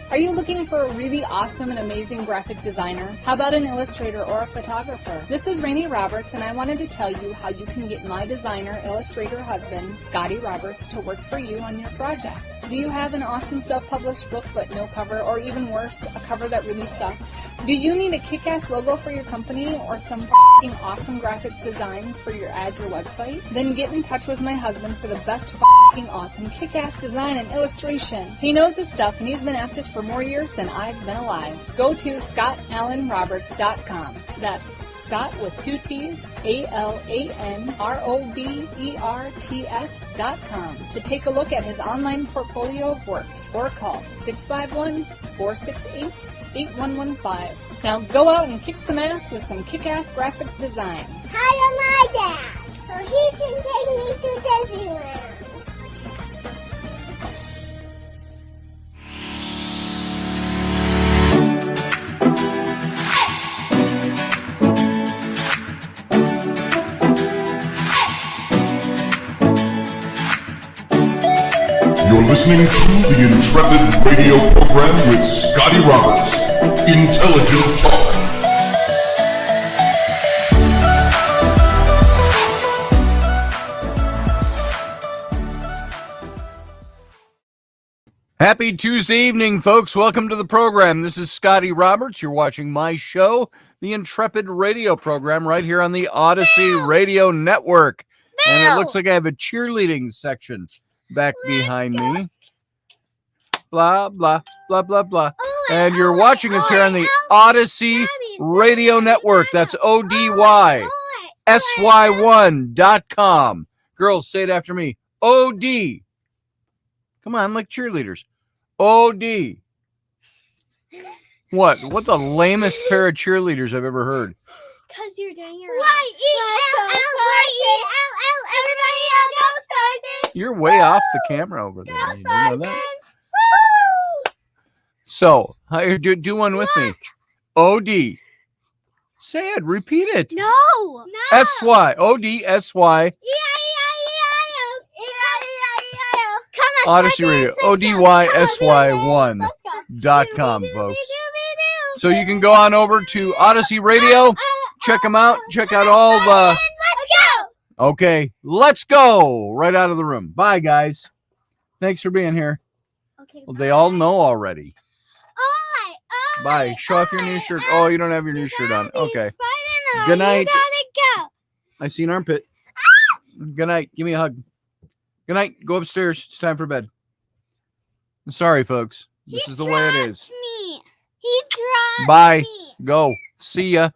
Are you looking for a really awesome and amazing graphic designer? How about an illustrator or a photographer? This is Rainey Roberts, and I wanted to tell you how you can get my designer, illustrator husband, Scotty Roberts, to work for you on your project. Do you have an awesome self-published book but no cover, or even worse, a cover that really sucks? Do you need a kick-ass logo for your company or some f***ing awesome graphic designs for your ads or website? Then get in touch with my husband for the best f***ing awesome kick-ass design and illustration. He knows his stuff, and he's been at this for more years than I've been alive. Go to scottallenroberts.com. That's Scott with 2 T's, ALANROBERTS.com to take a look at his online portfolio of work, or call 651-468-8115. Now go out and kick some ass with some kick-ass graphic design. Hire my dad, so he can take me to Disneyland. You're listening to the Intrepid radio program with Scotty Roberts. Intelligent Talk. Happy Tuesday evening, folks. Welcome to the program. This is Scotty Roberts. You're watching my show, the Intrepid radio program, right here on the Odyssey Radio Network. And it looks like I have a cheerleading section back behind me. Blah, blah, blah, blah, blah. And you're watching us here on the Odyssey Radio Network. That's ODYSY1.com. Girls, say it after me. OD. Come on, like cheerleaders. OD. What? What the lamest pair of cheerleaders I've ever heard. Because you're doing your everybody else goes You're way off the camera over there. You know that? So, how you do one with me? OD. Say it. Repeat it. No. SY. ODSY. Come on. Odyssey Radio. ODYSY1.com, folks. So you can go on over to Odyssey Radio. Check them out. Check out all the... Let's go. Okay, let's go. Right out of the room. Bye, guys. Thanks for being here. Okay. Well, they all know already. Oh, Bye. Show off your new shirt. Oh, you don't have your new shirt on. Okay. Good night. You gotta go. I see an armpit. Good night. Give me a hug. Good night. Go upstairs. It's time for bed. I'm sorry, folks. This is the way it is. Me. He dropped Bye. me. Go. See ya.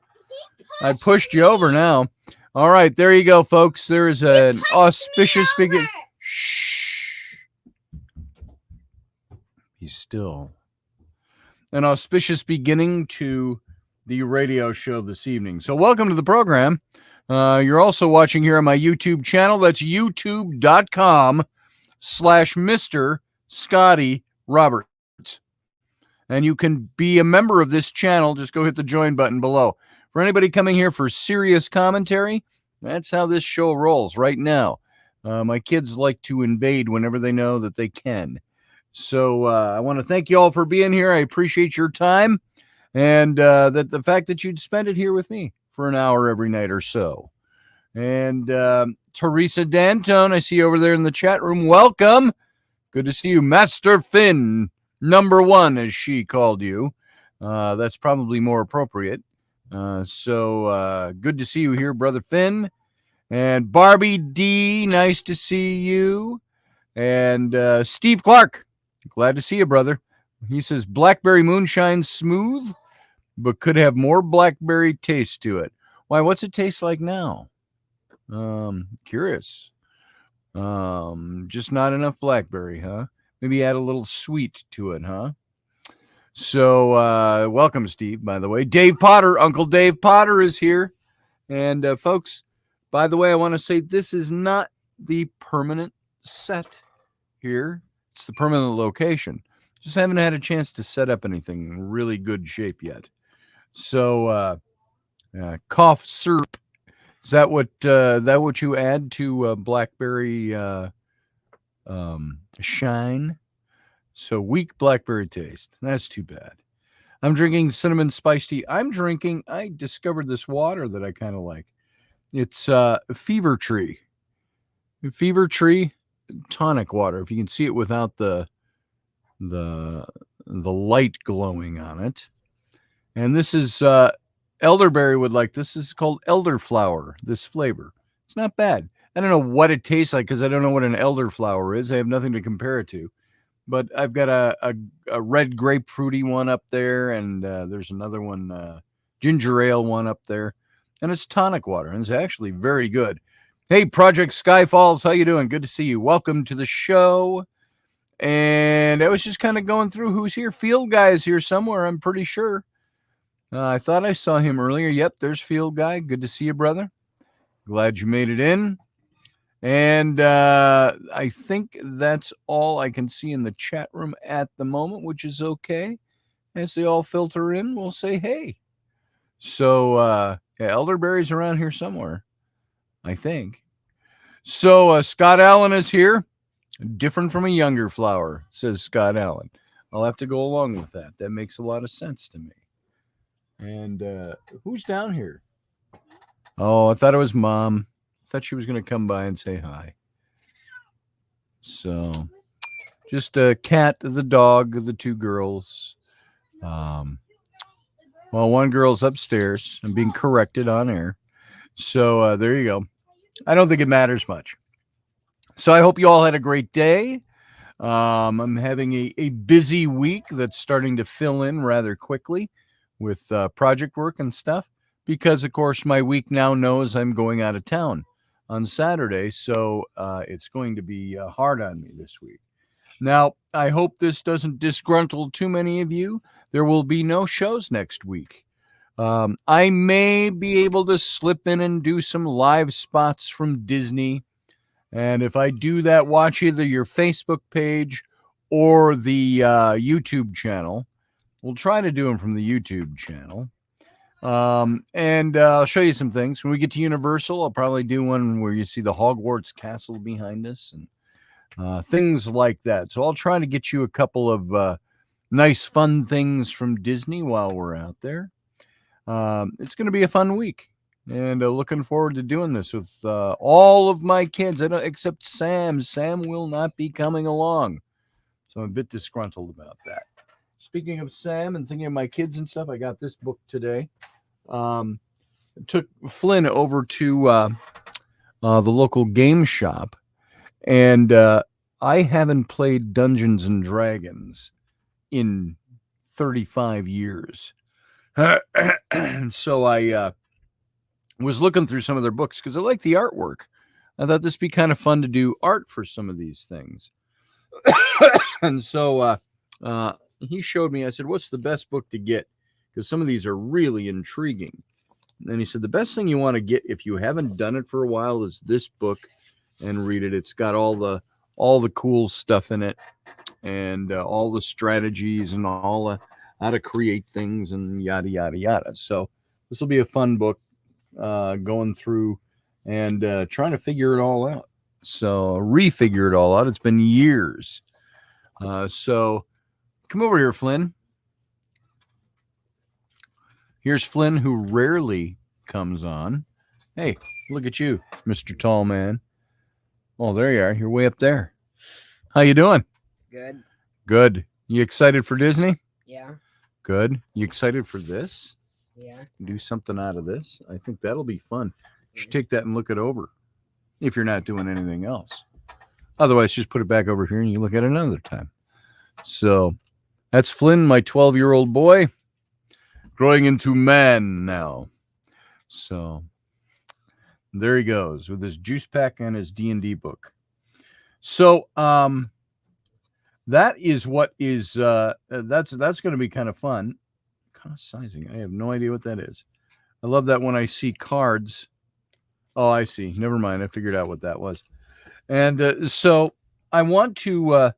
I pushed you over now. All right. There you go, folks. There is an auspicious beginning. Shh. He's still. An auspicious beginning to the radio show this evening. So welcome to the program. You're also watching here on my YouTube channel. That's youtube.com/Mr. Scotty Roberts. And you can be a member of this channel. Just go hit the join button below. For anybody coming here for serious commentary, that's how this show rolls right now. My kids like to invade whenever they know that they can. So I want to thank you all for being here. I appreciate your time and that the fact that you'd spend it here with me for an hour every night or so. And Teresa D'Antone, I see you over there in the chat room. Welcome. Good to see you. Master Finn, #1, as she called you. That's probably more appropriate. So good to see you here, Brother Finn. And Barbie D, nice to see you. And Steve Clark, glad to see you, brother. He says, blackberry moonshine smooth, but could have more blackberry taste to it. Why, what's it taste like now? Curious. Just not enough blackberry, huh? Maybe add a little sweet to it, huh? So, welcome, Steve, by the way. Dave Potter, Uncle Dave Potter is here. And, folks, by the way, I want to say this is not the permanent set here. It's the permanent location. Just haven't had a chance to set up anything in really good shape yet. So, cough syrup. Is that what you add to blackberry shine? So weak blackberry taste. That's too bad. I'm drinking cinnamon spice tea. I discovered this water that I kind of like. It's Fever Tree. Fever Tree tonic water. If you can see it without the light glowing on it. And this is elderberry would like this. This is called elderflower, this flavor. It's not bad. I don't know what it tastes like because I don't know what an elderflower is. I have nothing to compare it to. But I've got a red grapefruity one up there, and there's another one, ginger ale one up there. And it's tonic water, and it's actually very good. Hey, Project Sky Falls, how you doing? Good to see you. Welcome to the show. And I was just kind of going through who's here. Field Guy is here somewhere, I'm pretty sure. I thought I saw him earlier. Yep, there's Field Guy. Good to see you, brother. Glad you made it in. And I think that's all I can see in the chat room at the moment, which is okay. As they all filter in, we'll say hey. So, yeah, elderberry's around here somewhere, I think. So, Scott Allen is here. Different from a younger flower, says Scott Allen. I'll have to go along with that. That makes a lot of sense to me. And who's down here? Oh, I thought it was Mom. Thought she was going to come by and say hi. So, just a cat, the dog, the two girls. Well, one girl's upstairs. I'm being corrected on air. So, there you go. I don't think it matters much. So, I hope you all had a great day. I'm having a busy week that's starting to fill in rather quickly with project work and stuff. Because, of course, my week now knows I'm going out of town on Saturday, so it's going to be hard on me this week. Now, I hope this doesn't disgruntle too many of you. There will be no shows next week. I may be able to slip in and do some live spots from Disney. And if I do that, watch either your Facebook page or the YouTube channel. We'll try to do them from the YouTube channel. And I'll show you some things. When we get to Universal, I'll probably do one where you see the Hogwarts castle behind us and things like that. So I'll try to get you a couple of nice, fun things from Disney while we're out there. It's going to be a fun week. And looking forward to doing this with all of my kids, except Sam. Sam will not be coming along. So I'm a bit disgruntled about that. Speaking of Sam and thinking of my kids and stuff, I got this book today. Took Flynn over to the local game shop, and I haven't played Dungeons and Dragons in 35 years. So I was looking through some of their books because I like the artwork. I thought this would be kind of fun to do art for some of these things. And so he showed me, I said, what's the best book to get? Because some of these are really intriguing. And he said, the best thing you want to get if you haven't done it for a while is this book and read it. It's got all the cool stuff in it and all the strategies and all the how to create things and yada, yada, yada. So this will be a fun book going through and trying to figure it all out. So refigure it all out. It's been years. So come over here, Flynn. Here's Flynn, who rarely comes on. Hey, look at you, Mr. Tall Man. Oh, there you are. You're way up there. How you doing? Good. Good. You excited for Disney? Yeah. Good. You excited for this? Yeah. Do something out of this? I think that'll be fun. You should take that and look it over if you're not doing anything else. Otherwise, just put it back over here and you look at it another time. So that's Flynn, my 12-year-old boy, growing into man now. So there he goes with his juice pack and his D&D book. So that is what is that's going to be kind of fun. Kind of sizing. I have no idea what that is. I love that when I see cards. Oh, I see. Never mind. I figured out what that was. And so I want to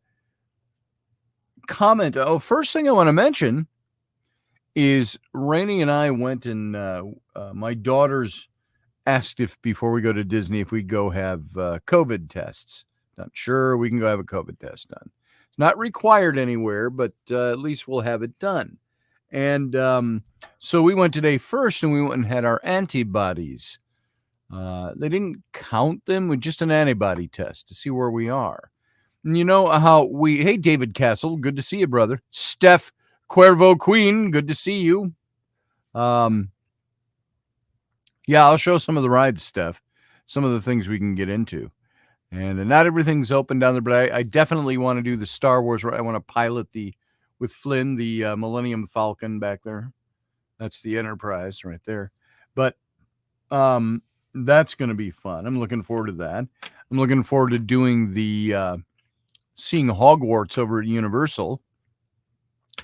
comment. Oh, first thing I want to mention is Rainey and I went and my daughters asked if before we go to Disney if we'd go have COVID tests. Not sure we can go have a COVID test done. It's not required anywhere, but at least we'll have it done. And so we went today first, and we went and had our antibodies. They didn't count them with just an antibody test to see where we are. And you know how hey, David Castle, good to see you, brother. Steph Cuervo Queen, good to see you. Yeah, I'll show some of the rides, Steph, some of the things we can get into. And not everything's open down there, but I definitely want to do the Star Wars. I want to pilot with Flynn, the Millennium Falcon back there. That's the Enterprise right there. But that's going to be fun. I'm looking forward to that. I'm looking forward to doing the seeing Hogwarts over at Universal.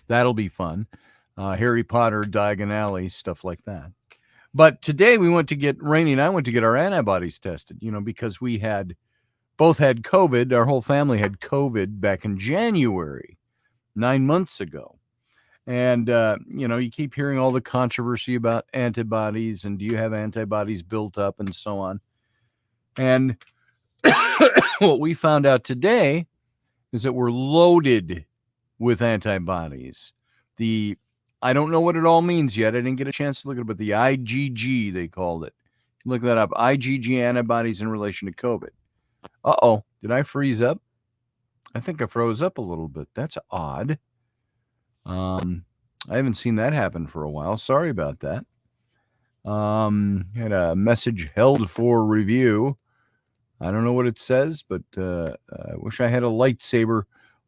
That'll be fun. Harry Potter, Diagon Alley, stuff like that. But today Rainey and I went to get our antibodies tested, because we both had COVID. Our whole family had COVID back in January, 9 months ago. And, you keep hearing all the controversy about antibodies and do you have antibodies built up and so on. And what we found out today is that we're loaded with antibodies. I don't know what it all means yet. I didn't get a chance to look at it, but the IgG, they called it. Look that up. IgG antibodies in relation to COVID. Uh-oh. Did I freeze up? I think I froze up a little bit. That's odd. I haven't seen that happen for a while. Sorry about that. Had a message held for review. I don't know what it says, but I wish I had a lightsaber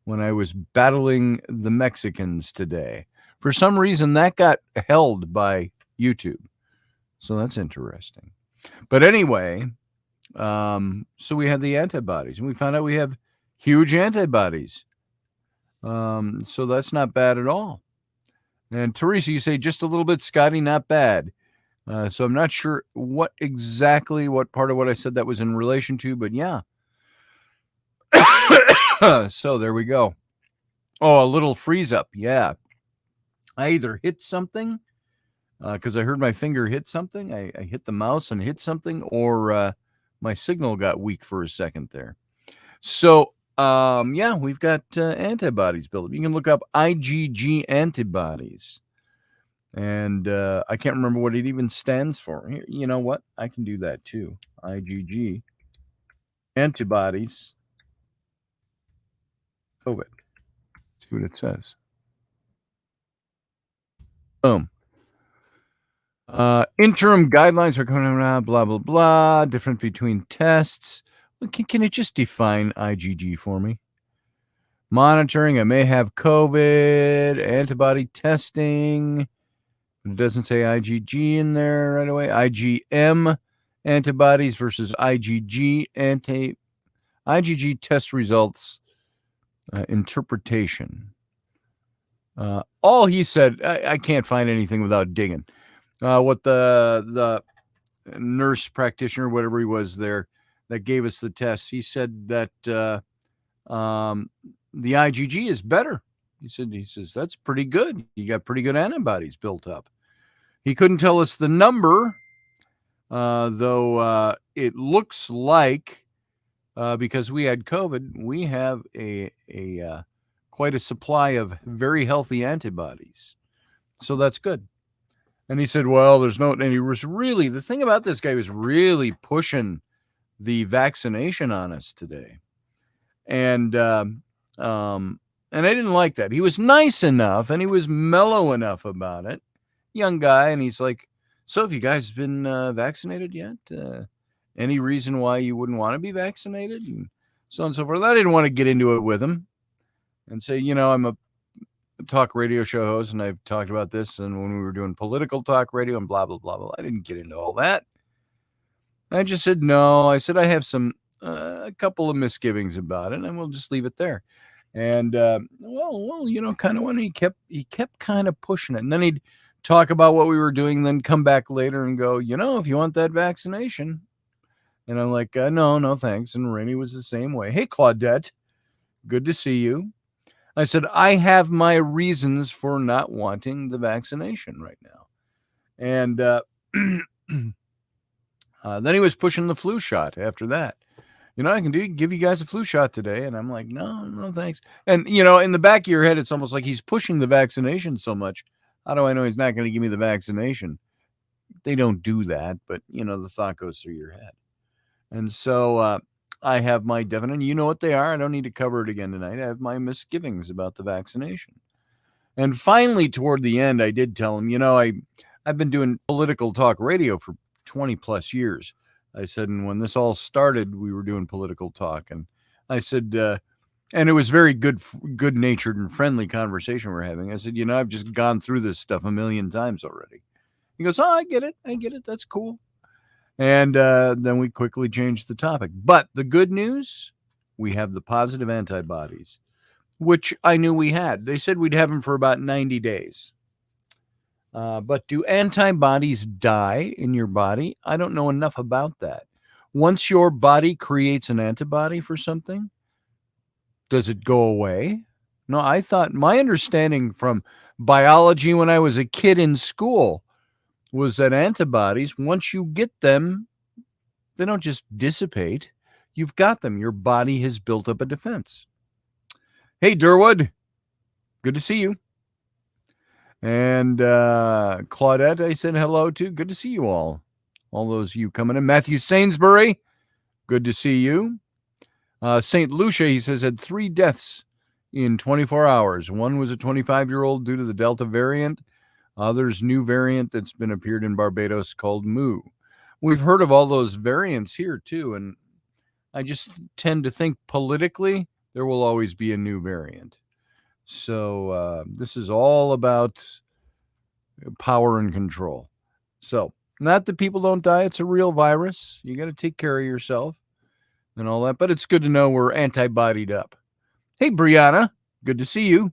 when I was battling the Mexicans today. For some reason, that got held by YouTube. So that's interesting. But anyway, so we had the antibodies, and we found out we have huge antibodies. So that's not bad at all. And Teresa, you say just a little bit, Scotty, not bad. So I'm not sure what part of what I said that was in relation to, but yeah. So there we go. Oh, a little freeze up. Yeah. I either hit something because I heard my finger hit something. I hit the mouse and hit something, or my signal got weak for a second there. So, yeah, we've got antibodies built. You can look up IgG antibodies. And I can't remember what it even stands for. Here, you know what? I can do that too. IgG antibodies. COVID. See what it says. Boom. Interim guidelines are coming out, blah, blah, blah. Difference between tests. Can it just define IgG for me? Monitoring. I may have COVID. Antibody testing. It doesn't say IgG in there right away. IgM antibodies versus IgG IgG test results interpretation. All he said, I can't find anything without digging. What the nurse practitioner, whatever he was there, that gave us the tests, he said that the IgG is better. He says that's pretty good. You got pretty good antibodies built up. He couldn't tell us the number, though it looks like because we had COVID, we have a quite a supply of very healthy antibodies. So that's good. And he said, well, and he was really, the thing about this guy was really pushing the vaccination on us today. And I didn't like that. He was nice enough and he was mellow enough about it. Young guy. And he's like, so have you guys been vaccinated yet? Any reason why you wouldn't want to be vaccinated? And so on and so forth. I didn't want to get into it with him and say, I'm a talk radio show host and I've talked about this. And when we were doing political talk radio and blah, blah, blah, blah, I didn't get into all that. I just said, no. I said, I have a couple of misgivings about it and we'll just leave it there. And, kind of when he kept kind of pushing it, and then he'd talk about what we were doing, then come back later and go, if you want that vaccination. And I'm like, no, thanks. And Rainey was the same way. Hey, Claudette, good to see you. I said, I have my reasons for not wanting the vaccination right now. And then he was pushing the flu shot after that. I can give you guys a flu shot today. And I'm like, no, thanks. And, in the back of your head, it's almost like he's pushing the vaccination so much. How do I know he's not going to give me the vaccination? They don't do that, but, the thought goes through your head. And so I have my definite, you know what they are. I don't need to cover it again tonight. I have my misgivings about the vaccination. And finally, toward the end, I did tell him, I've been doing political talk radio for 20 plus years. I said, and when this all started, we were doing political talk. And I said, and it was very good-natured and friendly conversation we're having. I said, I've just gone through this stuff a million times already. He goes, I get it. That's cool. And then we quickly changed the topic. But the good news, we have the positive antibodies, which I knew we had. They said we'd have them for about 90 days. But do antibodies die in your body? I don't know enough about that. Once your body creates an antibody for something, does it go away? No, I thought my understanding from biology when I was a kid in school was that antibodies, once you get them, they don't just dissipate. You've got them. Your body has built up a defense. Hey, Durwood. Good to see you. And Claudette, I said hello to. Good to see you all. All those of you coming in. Matthew Sainsbury, good to see you. St. Lucia, he says, had 3 deaths in 24 hours. One was a 25-year-old due to the Delta variant. Others, new variant that's been appeared in Barbados called Mu. We've heard of all those variants here, too. And I just tend to think politically, there will always be a new variant. So this is all about power and control. So not that people don't die. It's a real virus. You got to take care of yourself and all that. But it's good to know we're antibodied up. Hey, Brianna. Good to see you.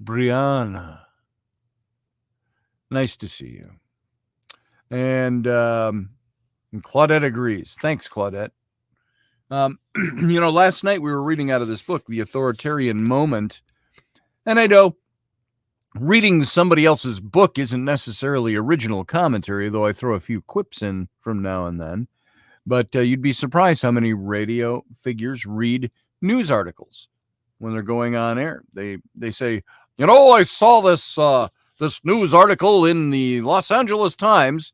Brianna. Nice to see you. And Claudette agrees. Thanks, Claudette. Last night we were reading out of this book, The Authoritarian Moment. And I know reading somebody else's book isn't necessarily original commentary, though I throw a few quips in from now and then. But you'd be surprised how many radio figures read news articles when they're going on air. They say, I saw this news article in the Los Angeles Times,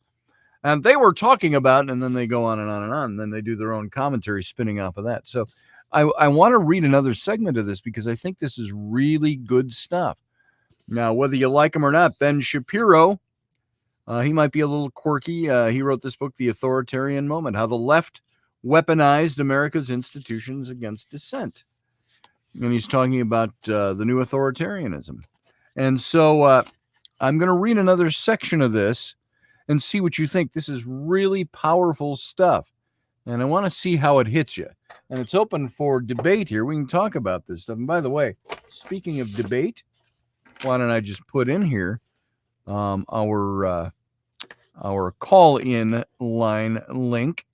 and they were talking about, and then they go on and on and on, and then they do their own commentary spinning off of that. So I want to read another segment of this because I think this is really good stuff. Now, whether you like him or not, Ben Shapiro, he might be a little quirky. He wrote this book, The Authoritarian Moment, How the Left Weaponized America's Institutions Against Dissent. And he's talking about the new authoritarianism. And so I'm going to read another section of this and see what you think. This is really powerful stuff. And I want to see how it hits you. And it's open for debate here. We can talk about this stuff. And by the way, speaking of debate, why don't I just put in here our call-in line link.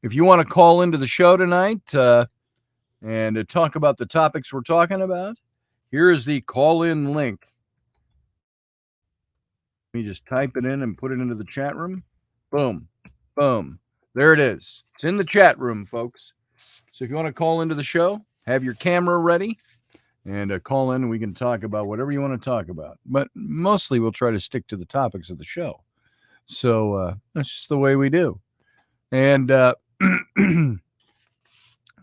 If you want to call into the show tonight and to talk about the topics we're talking about, here is the call-in link. Let me just type it in and put it into the chat room. Boom. Boom. There it is. It's in the chat room, folks. So if you want to call into the show, have your camera ready and call in and we can talk about whatever you want to talk about. But mostly we'll try to stick to the topics of the show. So that's just the way we do. And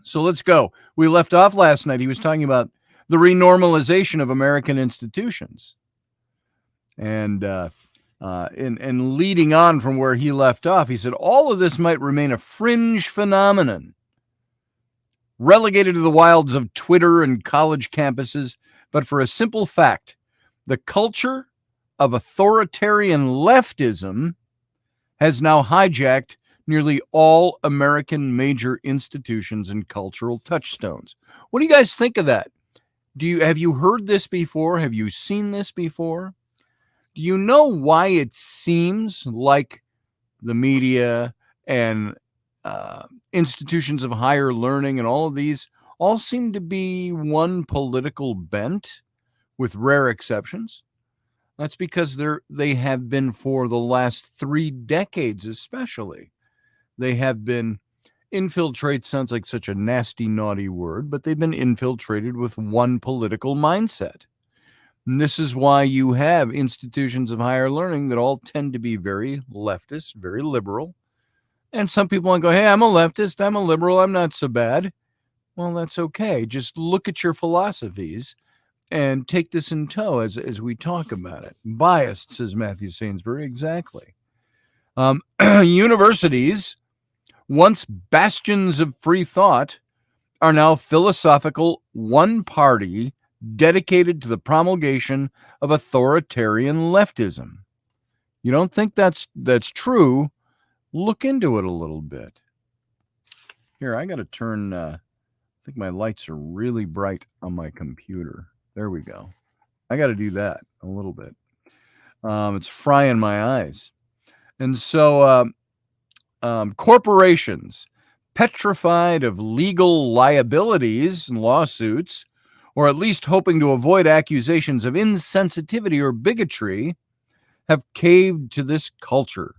so let's go. We left off last night. He was talking about the renormalization of American institutions. And leading on from where he left off, he said, all of this might remain a fringe phenomenon, relegated to the wilds of Twitter and college campuses, but for a simple fact, the culture of authoritarian leftism has now hijacked nearly all American major institutions and cultural touchstones. What do you guys think of that? Have you heard this before? Have you seen this before? Do you know why it seems like the media and institutions of higher learning and all of these all seem to be one political bent, with rare exceptions? That's because they have been for the last 3 decades especially. They have been Infiltrate sounds like such a nasty, naughty word, but they've been infiltrated with one political mindset. And this is why you have institutions of higher learning that all tend to be very leftist, very liberal. And some people want to go, hey, I'm a leftist, I'm a liberal, I'm not so bad. Well, that's okay. Just look at your philosophies and take this in tow as we talk about it. Biased, says Matthew Sainsbury, exactly. Universities, once bastions of free thought, are now philosophical one-party dedicated to the promulgation of authoritarian leftism. You don't think that's true? Look into it a little bit. Here, I got to turn, I think my lights are really bright on my computer. There we go. I got to do that a little bit. It's frying my eyes. And so corporations, petrified of legal liabilities and lawsuits, or at least hoping to avoid accusations of insensitivity or bigotry, have caved to this culture.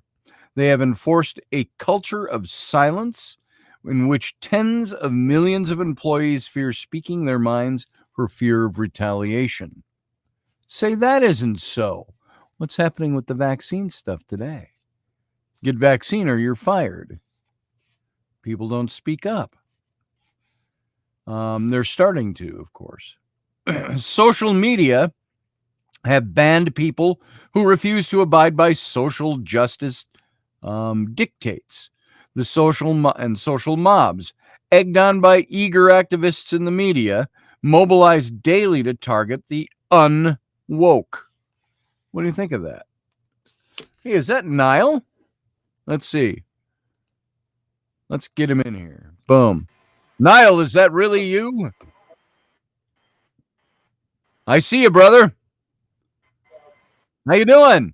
They have enforced a culture of silence in which tens of millions of employees fear speaking their minds for fear of retaliation. Say that isn't so. What's happening with the vaccine stuff today? Get vaccine or you're fired. People don't speak up. They're starting to, of course. Social media have banned people who refuse to abide by social justice dictates. The social mobs, egged on by eager activists in the media, mobilize daily to target the unwoke. What do you think of that? Hey, is that Niall? Let's see. Let's get him in here. Boom. Niall, is that really you? I see you, brother. How you doing?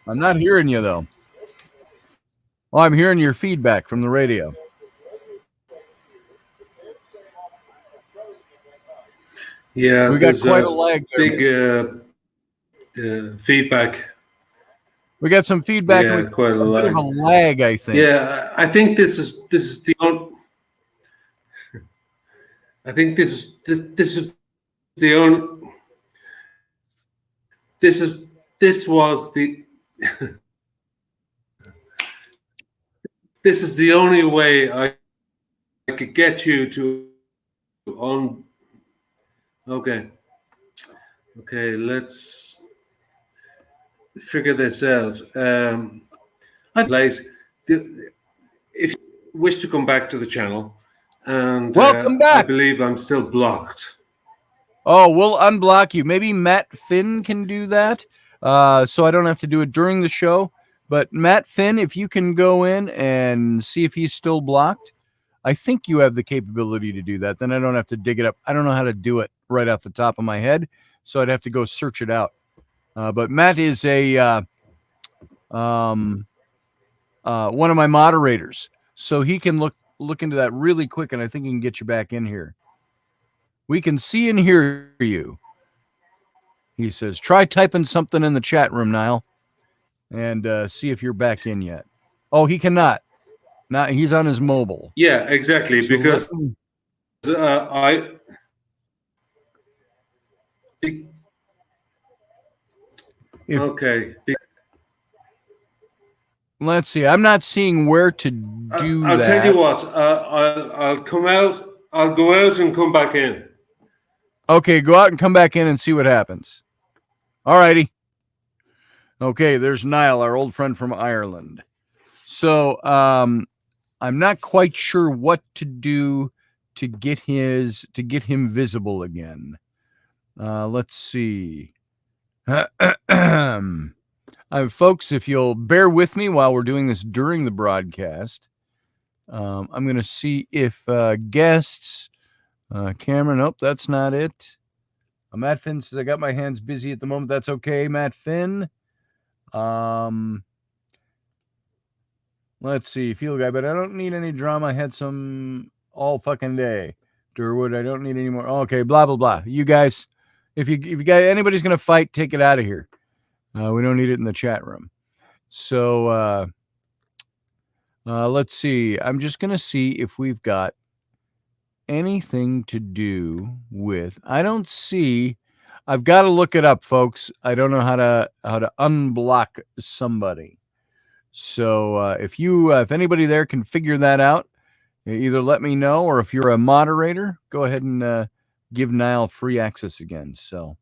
I'm not hearing you, though. Oh, I'm hearing your feedback from the radio. Yeah, we got quite a lag there. Big feedback. We got some feedback. Yeah, with quite a bit of a lag. lag, I think. Yeah, I think this is the only. I think this is the only. This was the. This is the only way I could get you to on. Okay, let's figure this out. If you wish to come back to the channel, and welcome back. I believe I'm still blocked. Oh, we'll unblock you. Maybe Matt Finn can do that, so I don't have to do it during the show. But Matt Finn, if you can go in and see if he's still blocked, I think you have the capability to do that. Then I don't have to dig it up. I don't know how to do it right off the top of my head, so I'd have to go search it out. But Matt is a one of my moderators, so he can look into that really quick, and I think he can get you back in here. We can see and hear you. He says, try typing something in the chat room, Niall, and see if you're back in yet. Oh, he cannot. Now he's on his mobile. Yeah, exactly. So because okay. Let's see. I'm not seeing where to do I'll that. tell you what. I'll come out. I'll go out and come back in. Okay, go out and come back in and see what happens. All righty. Okay, there's Niall, our old friend from Ireland. So I'm not quite sure what to do to get him visible again. Let's see. Folks, if you'll bear with me while we're doing this during the broadcast, I'm going to see if guests, Cameron, nope, that's not it. Matt Finn says, I got my hands busy at the moment. That's okay, Matt Finn. Let's see, Field Guy, but I don't need any drama. I had some all fucking day. Durwood, I don't need any more. Okay, blah, blah, blah. You guys, if you got anybody's going to fight, take it out of here. We don't need it in the chat room. So Let's see. I'm just going to see if we've got anything to do with. I don't see. I've got to look it up, folks. I don't know how to unblock somebody. So if anybody there can figure that out, either let me know, or if you're a moderator, go ahead and give Niall free access again. So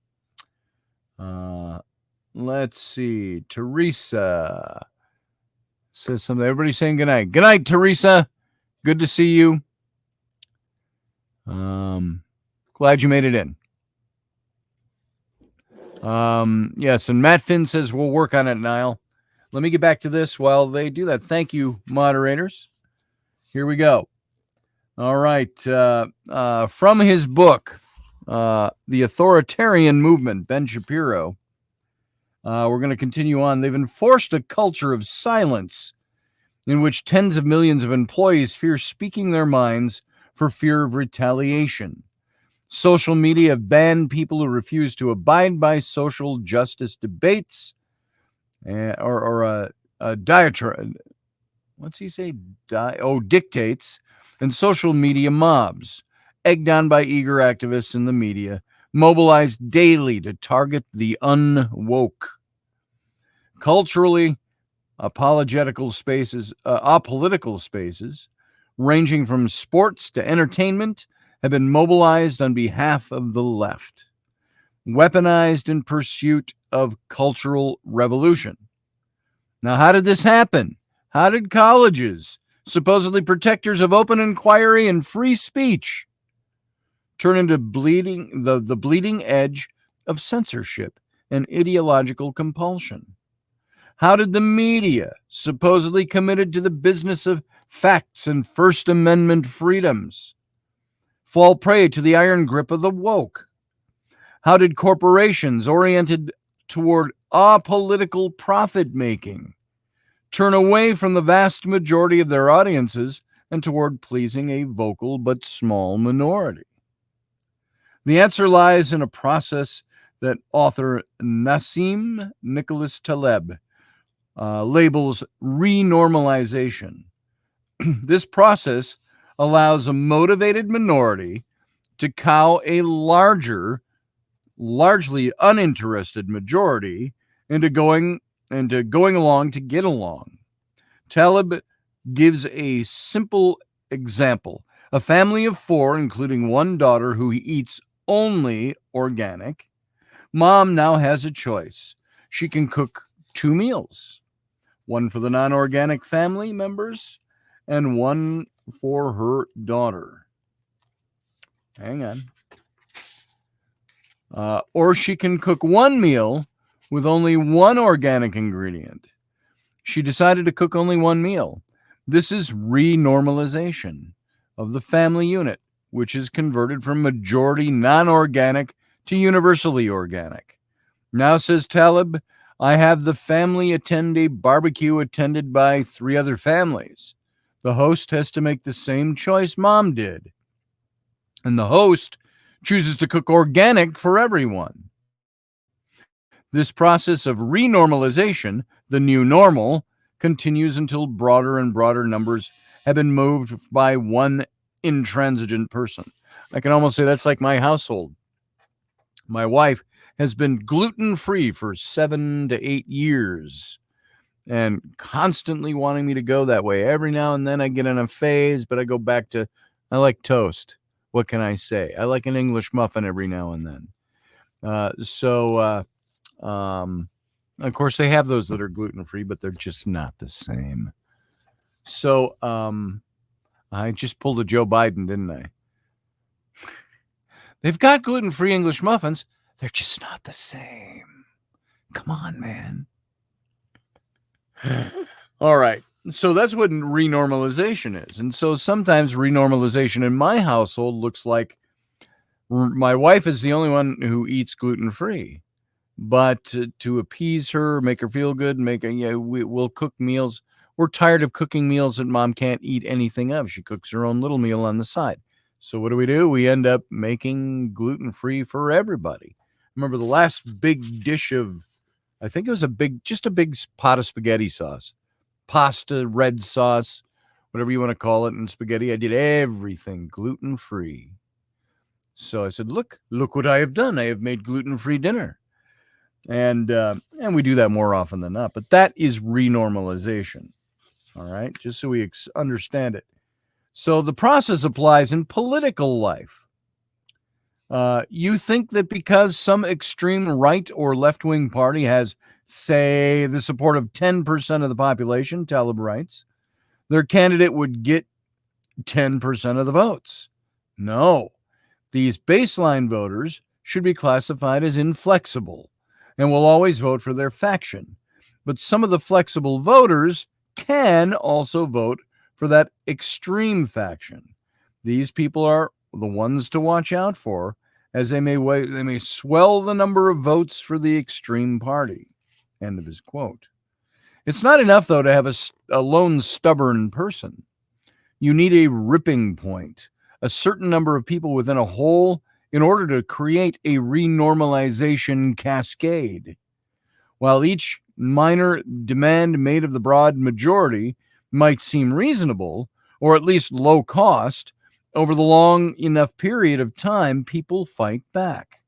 let's see. Teresa says something. Everybody's saying good night. Good night, Teresa. Good to see you. Glad you made it in. Yes, and Matt Finn says we'll work on it, Niall. Let me get back to this while they do that. Thank you, moderators. Here we go. All right. From his book, The Authoritarian Movement, Ben Shapiro, we're going to continue on. They've enforced a culture of silence in which tens of millions of employees fear speaking their minds for fear of retaliation. Social media have banned people who refuse to abide by social justice debates or a diatribe. What's he say? Dictates and social media mobs, egged on by eager activists in the media, mobilized daily to target the unwoke. Culturally, apolitical spaces, ranging from sports to entertainment, have been mobilized on behalf of the left, weaponized in pursuit of cultural revolution. Now, how did this happen? How did colleges, supposedly protectors of open inquiry and free speech, turn into the bleeding edge of censorship and ideological compulsion? How did the media, supposedly committed to the business of facts and First Amendment freedoms, fall prey to the iron grip of the woke? How did corporations oriented toward apolitical profit-making turn away from the vast majority of their audiences and toward pleasing a vocal but small minority? The answer lies in a process that author Nassim Nicholas Taleb labels renormalization. This process allows a motivated minority to cow a largely uninterested majority into going along to get along. Taleb gives a simple example. A family of 4, including one daughter who eats only organic. Mom now has a choice. She can cook 2 meals, one for the non-organic family members and one for her daughter. Hang on. Or she can cook 1 meal with only 1 organic ingredient. She decided to cook only 1 meal. This is renormalization of the family unit, which is converted from majority non-organic to universally organic. Now, says Taleb, I have the family attend a barbecue attended by 3 other families. The host has to make the same choice Mom did. And the host chooses to cook organic for everyone. This process of renormalization, the new normal, continues until broader and broader numbers have been moved by one intransigent person. I can almost say that's like my household. My wife has been gluten-free for 7 to 8 years and constantly wanting me to go that way. Every now and then I get in a phase, but I go back to, I like toast. What can I say? I like an English muffin every now and then. Of course, they have those that are gluten-free, but they're just not the same. So I just pulled a Joe Biden, didn't I? They've got gluten-free English muffins. They're just not the same. Come on, man. All right. So that's what renormalization is. And so sometimes renormalization in my household looks like my wife is the only one who eats gluten-free. But to appease her, make her feel good, we'll cook meals. We're tired of cooking meals that Mom can't eat anything of. She cooks her own little meal on the side. So what do? We end up making gluten-free for everybody. Remember the last big dish of, I think it was a big pot of spaghetti sauce, pasta, red sauce, whatever you want to call it in spaghetti. I did everything gluten-free. So I said, look what I have done. I have made gluten-free dinner. And we do that more often than not. But that is renormalization. All right, just so we understand it. So the process applies in political life. You think that because some extreme right or left-wing party has, say, the support of 10% of the population, Taleb writes, their candidate would get 10% of the votes. No, these baseline voters should be classified as inflexible and will always vote for their faction. But some of the flexible voters can also vote for that extreme faction. These people are the ones to watch out for, as they may swell the number of votes for the extreme party. End of his quote. It's not enough, though, to have a lone stubborn person. You need a ripping point, a certain number of people within a whole, in order to create a renormalization cascade. While each minor demand made of the broad majority might seem reasonable, or at least low cost, over the long enough period of time, people fight back.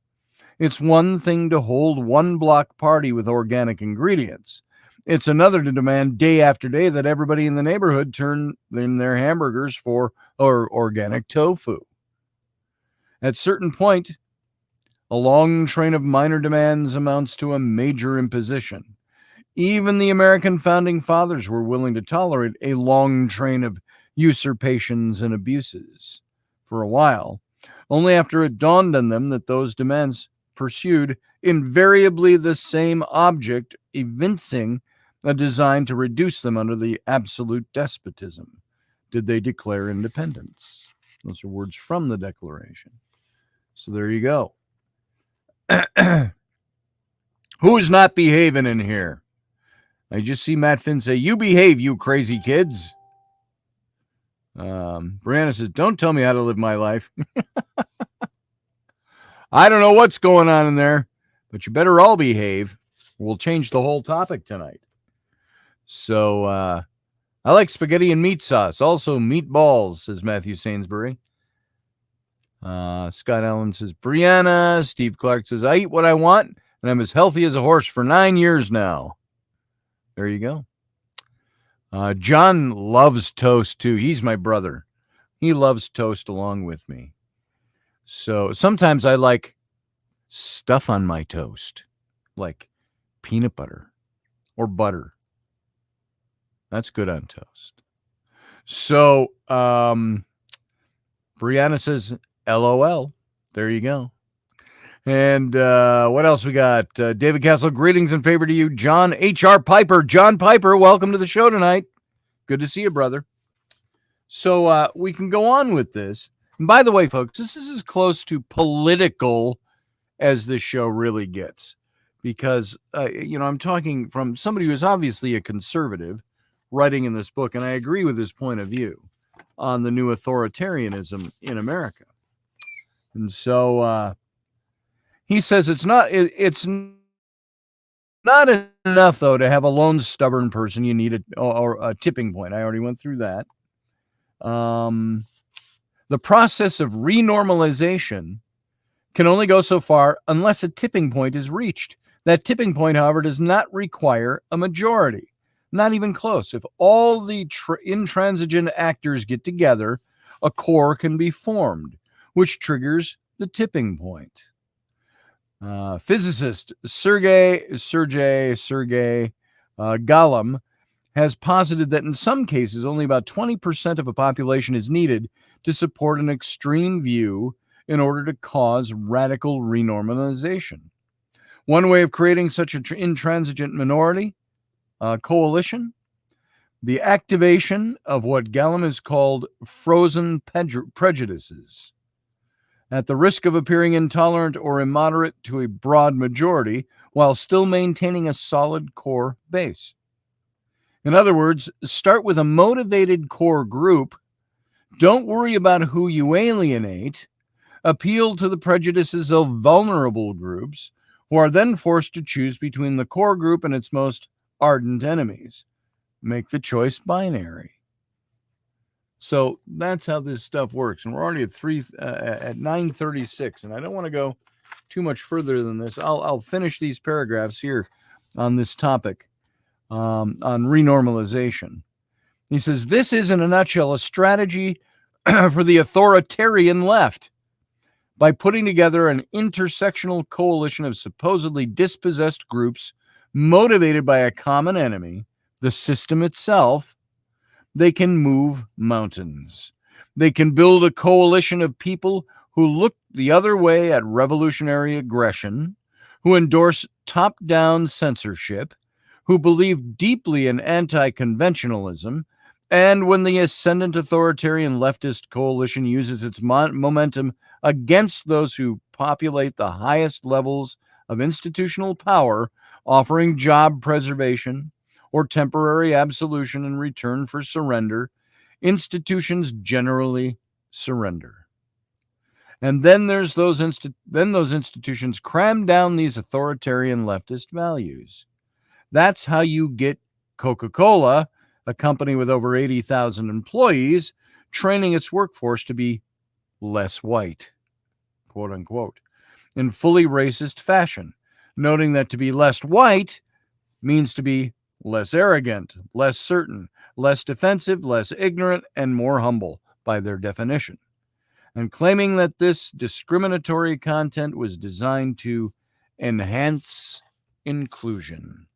It's one thing to hold one block party with organic ingredients. It's another to demand day after day that everybody in the neighborhood turn in their hamburgers for organic tofu. At a certain point, a long train of minor demands amounts to a major imposition. Even the American founding fathers were willing to tolerate a long train of usurpations and abuses for a while, only after it dawned on them that those demands pursued invariably the same object, evincing a design to reduce them under the absolute despotism. Did they declare independence? Those are words from the Declaration. So there you go. Who's not behaving in here? I just see Matt Finn say, "You behave, you crazy kids." Brianna says, "Don't tell me how to live my life." I don't know what's going on in there, but you better all behave. We'll change the whole topic tonight. So I like spaghetti and meat sauce. Also meatballs, says Matthew Sainsbury. Scott Allen says, Brianna. Steve Clark says, "I eat what I want, and I'm as healthy as a horse for 9 years now." There you go. John loves toast, too. He's my brother. He loves toast along with me. So sometimes I like stuff on my toast, like peanut butter or butter. That's good on toast. So Brianna says, LOL. There you go. And what else we got? David Castle, greetings and favor to you. John H.R. Piper. John Piper, welcome to the show tonight. Good to see you, brother. So we can go on with this. And by the way, folks, this is as close to political as this show really gets. Because, I'm talking from somebody who is obviously a conservative writing in this book, and I agree with his point of view on the new authoritarianism in America. And so he says it's not enough, though, to have a lone stubborn person. You need a tipping point. I already went through that. The process of renormalization can only go so far unless a tipping point is reached. That tipping point, however, does not require a majority. Not even close. If all the intransigent actors get together, a core can be formed, which triggers the tipping point. Physicist Sergei Galam has posited that in some cases, only about 20% of a population is needed to support an extreme view in order to cause radical renormalization. One way of creating such an intransigent minority coalition, the activation of what Galam has called frozen prejudices. At the risk of appearing intolerant or immoderate to a broad majority, while still maintaining a solid core base. In other words, start with a motivated core group. Don't worry about who you alienate. Appeal to the prejudices of vulnerable groups, who are then forced to choose between the core group and its most ardent enemies. Make the choice binary. So that's how this stuff works. And we're already at 9:36, and I don't want to go too much further than this. I'll finish these paragraphs here on this topic, on renormalization. He says, this is, in a nutshell, a strategy for the authoritarian left. By putting together an intersectional coalition of supposedly dispossessed groups motivated by a common enemy, the system itself, they can move mountains. They can build a coalition of people who look the other way at revolutionary aggression, who endorse top-down censorship, who believe deeply in anti-conventionalism, and when the ascendant authoritarian leftist coalition uses its momentum against those who populate the highest levels of institutional power, offering job preservation or temporary absolution in return for surrender, institutions generally surrender. And then there's those institutions cram down these authoritarian leftist values. That's how you get Coca-Cola, a company with over 80,000 employees, training its workforce to be less white, quote unquote, in fully racist fashion, noting that to be less white means to be less arrogant, less certain, less defensive, less ignorant, and more humble by their definition, and claiming that this discriminatory content was designed to enhance inclusion.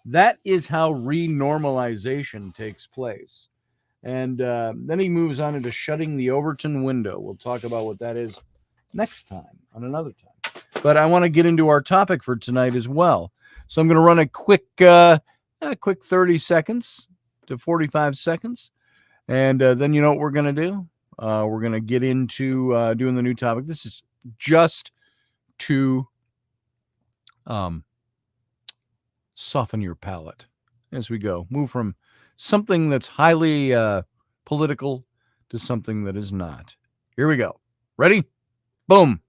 That is how renormalization takes place. And then he moves on into shutting the Overton window. We'll talk about what that is next time, on another time. But I want to get into our topic for tonight as well. So I'm going to run a quick 30 seconds to 45 seconds. And then you know what we're going to do? We're going to get into doing the new topic. This is just to soften your palate as we go. Move from something that's highly political to something that is not. Here we go. Ready? Boom.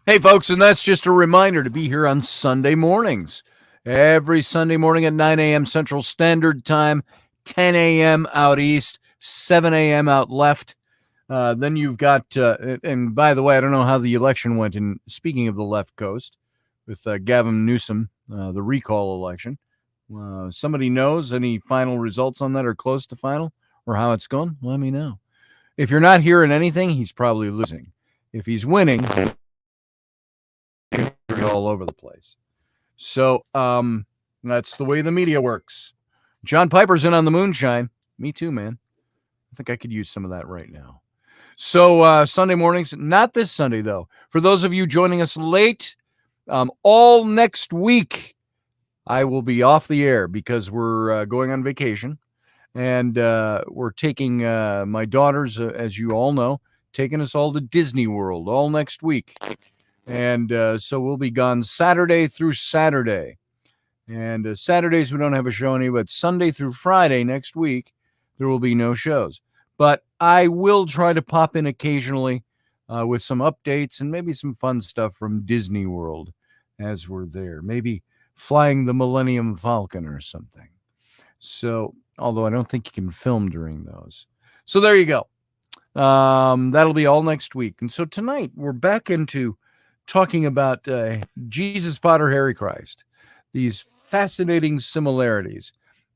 Hey, folks, and that's just a reminder to be here on Sunday mornings. Every Sunday morning at 9 a.m. Central Standard Time, 10 a.m. out east, 7 a.m. out left. Then you've got, and by the way, I don't know how the election went, in speaking of the left coast, with Gavin Newsom, the recall election. Somebody knows any final results on that or close to final, or how it's going? Let me know. If you're not hearing anything, he's probably losing. If he's winning, all over the place. So that's the way the media works. John Piper's in on the moonshine. Me too, man. I think I could use some of that right now. So Sunday mornings, not this Sunday though. For those of you joining us late, all next week I will be off the air because we're going on vacation, and we're taking my daughters, as you all know, taking us all to Disney World all next week. And so we'll be gone Saturday through Saturday. And Saturdays we don't have a show any, but Sunday through Friday next week, there will be no shows. But I will try to pop in occasionally with some updates and maybe some fun stuff from Disney World as we're there. Maybe flying the Millennium Falcon or something. So, although I don't think you can film during those. So there you go. That'll be all next week. And so tonight we're back into talking about Jesus, Potter, Harry, Christ. These fascinating similarities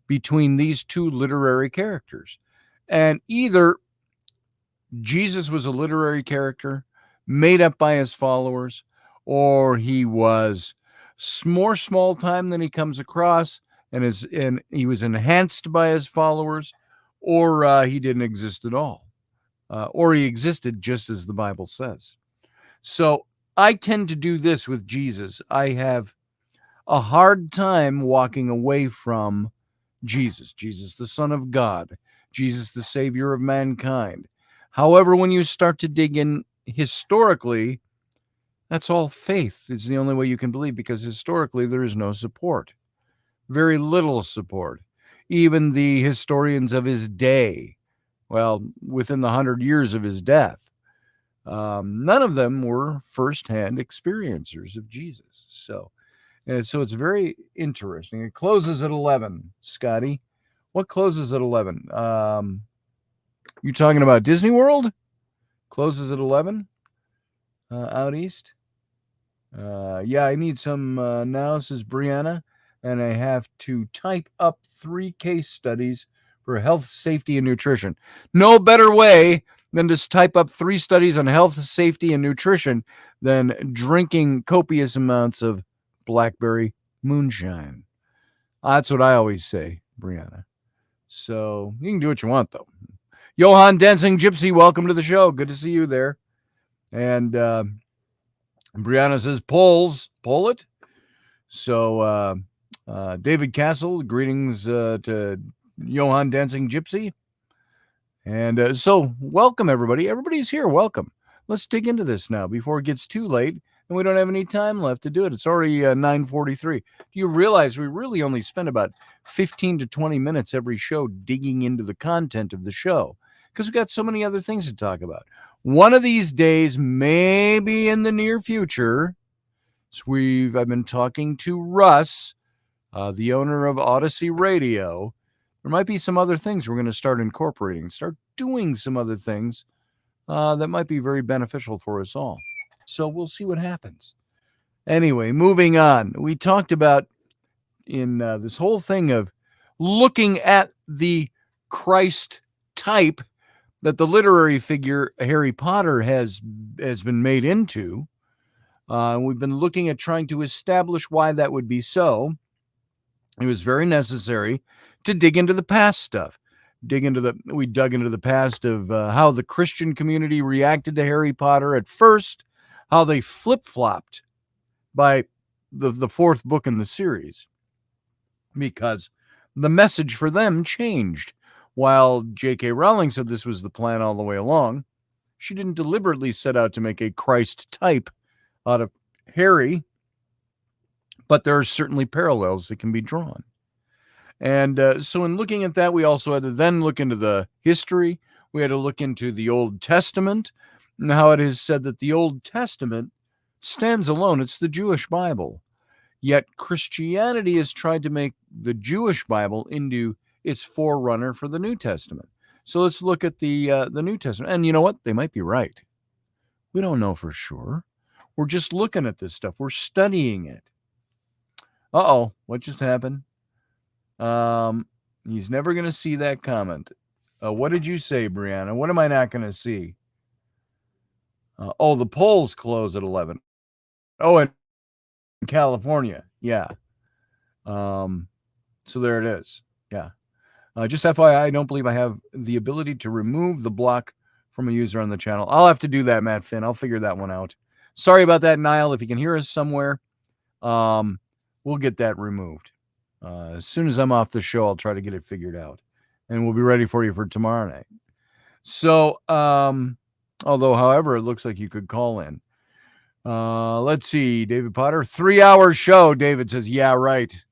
between these two literary characters. And either Jesus was a literary character made up by his followers, or he was more small time than he comes across, and he was enhanced by his followers, or he didn't exist at all, or he existed just as the Bible says. So I tend to do this with Jesus. I have a hard time walking away from Jesus, the Son of God, Jesus, the Savior of mankind. However, when you start to dig in historically, that's all faith. It's the only way you can believe, because historically there is no support, very little support. Even the historians of his day, well, within the 100 years of his death, none of them were firsthand experiencers of Jesus. So it's very interesting. It closes at 11, Scotty. What closes at 11? You talking about Disney World? Closes at 11 out east? Yeah, I need some now, says Brianna, and I have to type up 3 case studies for health, safety, and nutrition. No better way than to type up 3 studies on health, safety, and nutrition than drinking copious amounts of blackberry moonshine. That's what I always say, Brianna. So you can do what you want, though. Johann Dancing Gypsy, welcome to the show. Good to see you there. And Brianna says, poll it. So David Castle, greetings to Johann Dancing Gypsy. And so welcome, everybody. Everybody's here. Welcome. Let's dig into this now before it gets too late and we don't have any time left to do it. It's already 9:43. Do you realize we really only spend about 15 to 20 minutes every show digging into the content of the show, because we've got so many other things to talk about. One of these days, maybe in the near future, I've been talking to Russ, the owner of Odyssey Radio. There might be some other things we're going to start incorporating, start doing some other things that might be very beneficial for us all. So we'll see what happens. Anyway, moving on. We talked about in this whole thing of looking at the Christ type that the literary figure Harry Potter has been made into. We've been looking at trying to establish why that would be so. It was very necessary to dig into the past stuff. We dug into the past of how the Christian community reacted to Harry Potter at first, how they flip-flopped by the 4th book in the series, because the message for them changed. While J.K. Rowling said this was the plan all the way along, she didn't deliberately set out to make a Christ type out of Harry, but there are certainly parallels that can be drawn. And so in looking at that, we also had to then look into the history. We had to look into the Old Testament and how it is said that the Old Testament stands alone. It's the Jewish Bible. Yet Christianity has tried to make the Jewish Bible into its forerunner for the New Testament. So let's look at the New Testament. And you know what? They might be right. We don't know for sure. We're just looking at this stuff. We're studying it. Uh-oh, what just happened? He's never going to see that comment. What did you say, Brianna? What am I not going to see? The polls close at 11. Oh, in California. Yeah. So there it is. Yeah. Just FYI, I don't believe I have the ability to remove the block from a user on the channel. I'll have to do that, Matt Finn. I'll figure that one out. Sorry about that, Niall. If you can hear us somewhere, we'll get that removed. As soon as I'm off the show, I'll try to get it figured out. And we'll be ready for you for tomorrow night. So, however, it looks like you could call in. Let's see, David Potter. 3-hour show, David says. Yeah, right.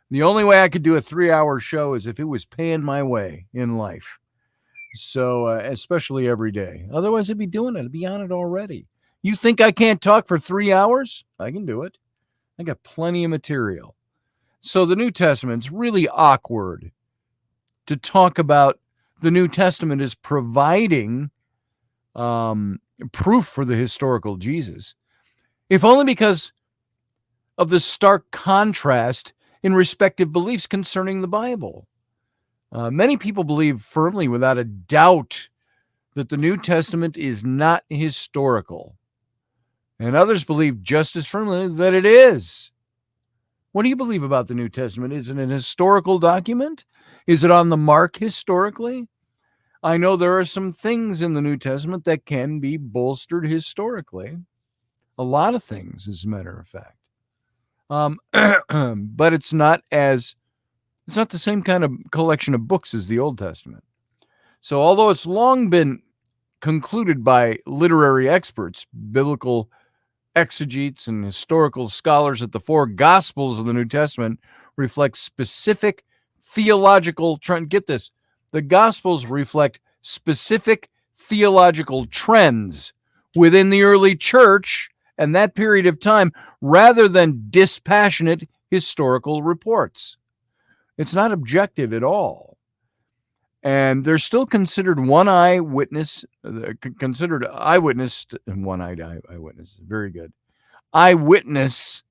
The only way I could do a 3-hour show is if it was paying my way in life. So, especially every day. Otherwise, I'd be doing it. I'd be on it already. You think I can't talk for 3 hours? I can do it. I got plenty of material. So the New Testament's really awkward to talk about. The New Testament is providing proof for the historical Jesus, if only because of the stark contrast in respective beliefs concerning the Bible. Many people believe firmly, without a doubt, that the New Testament is not historical. And others believe just as firmly that it is. What do you believe about the New Testament? Is it an historical document? Is it on the mark historically? I know there are some things in the New Testament that can be bolstered historically. A lot of things, as a matter of fact. But it's not the same kind of collection of books as the Old Testament. So although it's long been concluded by literary experts, biblical exegetes and historical scholars, that the four Gospels of the New Testament reflect specific theological trend. Get this, the Gospels reflect specific theological trends within the early church and that period of time, rather than dispassionate historical reports. It's not objective at all. And they're still considered one-eyed eyewitness, very good, eyewitness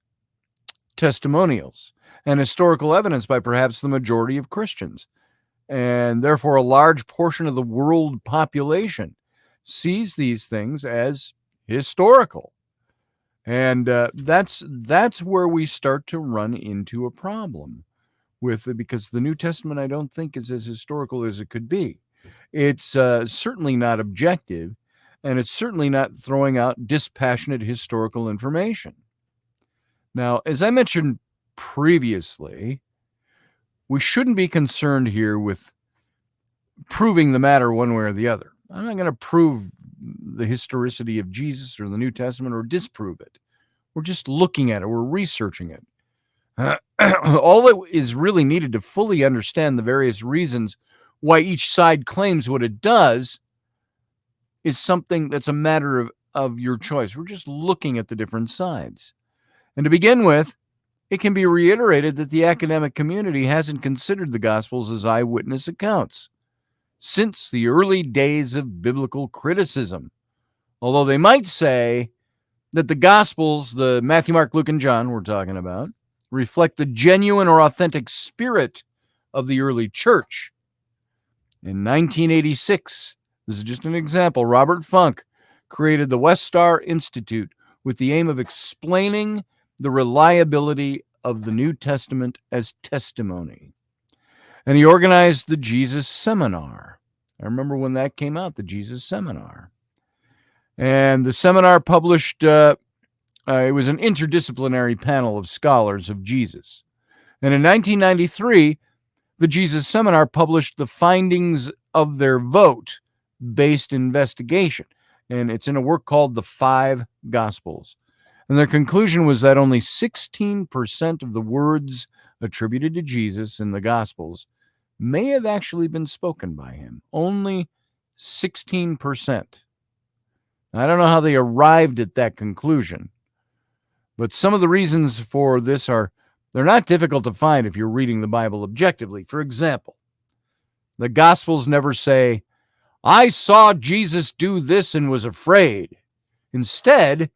testimonials and historical evidence by perhaps the majority of Christians. And therefore, a large portion of the world population sees these things as historical. And that's where we start to run into a problem with it, because the New Testament, I don't think, is as historical as it could be. It's certainly not objective, and it's certainly not throwing out dispassionate historical information. Now, as I mentioned previously, we shouldn't be concerned here with proving the matter one way or the other. I'm not going to prove the historicity of Jesus or the New Testament or disprove it. We're just looking at it. We're researching it. All that is really needed to fully understand the various reasons why each side claims what it does is something that's a matter of your choice. We're just looking at the different sides. And to begin with, it can be reiterated that the academic community hasn't considered the Gospels as eyewitness accounts since the early days of biblical criticism. Although they might say that the Gospels, the Matthew, Mark, Luke, and John we're talking about, reflect the genuine or authentic spirit of the early church. In 1986, this is just an example, Robert Funk created the West Star Institute with the aim of explaining the reliability of the New Testament as testimony. And he organized the Jesus Seminar. I remember when that came out, the Jesus Seminar. And the seminar published, it was an interdisciplinary panel of scholars of Jesus. And in 1993, the Jesus Seminar published the findings of their vote-based investigation. And it's in a work called The Five Gospels. And their conclusion was that only 16% of the words attributed to Jesus in the Gospels may have actually been spoken by him. Only 16%. I don't know how they arrived at that conclusion, but some of the reasons for this they're not difficult to find if you're reading the Bible objectively. For example, the Gospels never say, I saw Jesus do this and was afraid. Instead,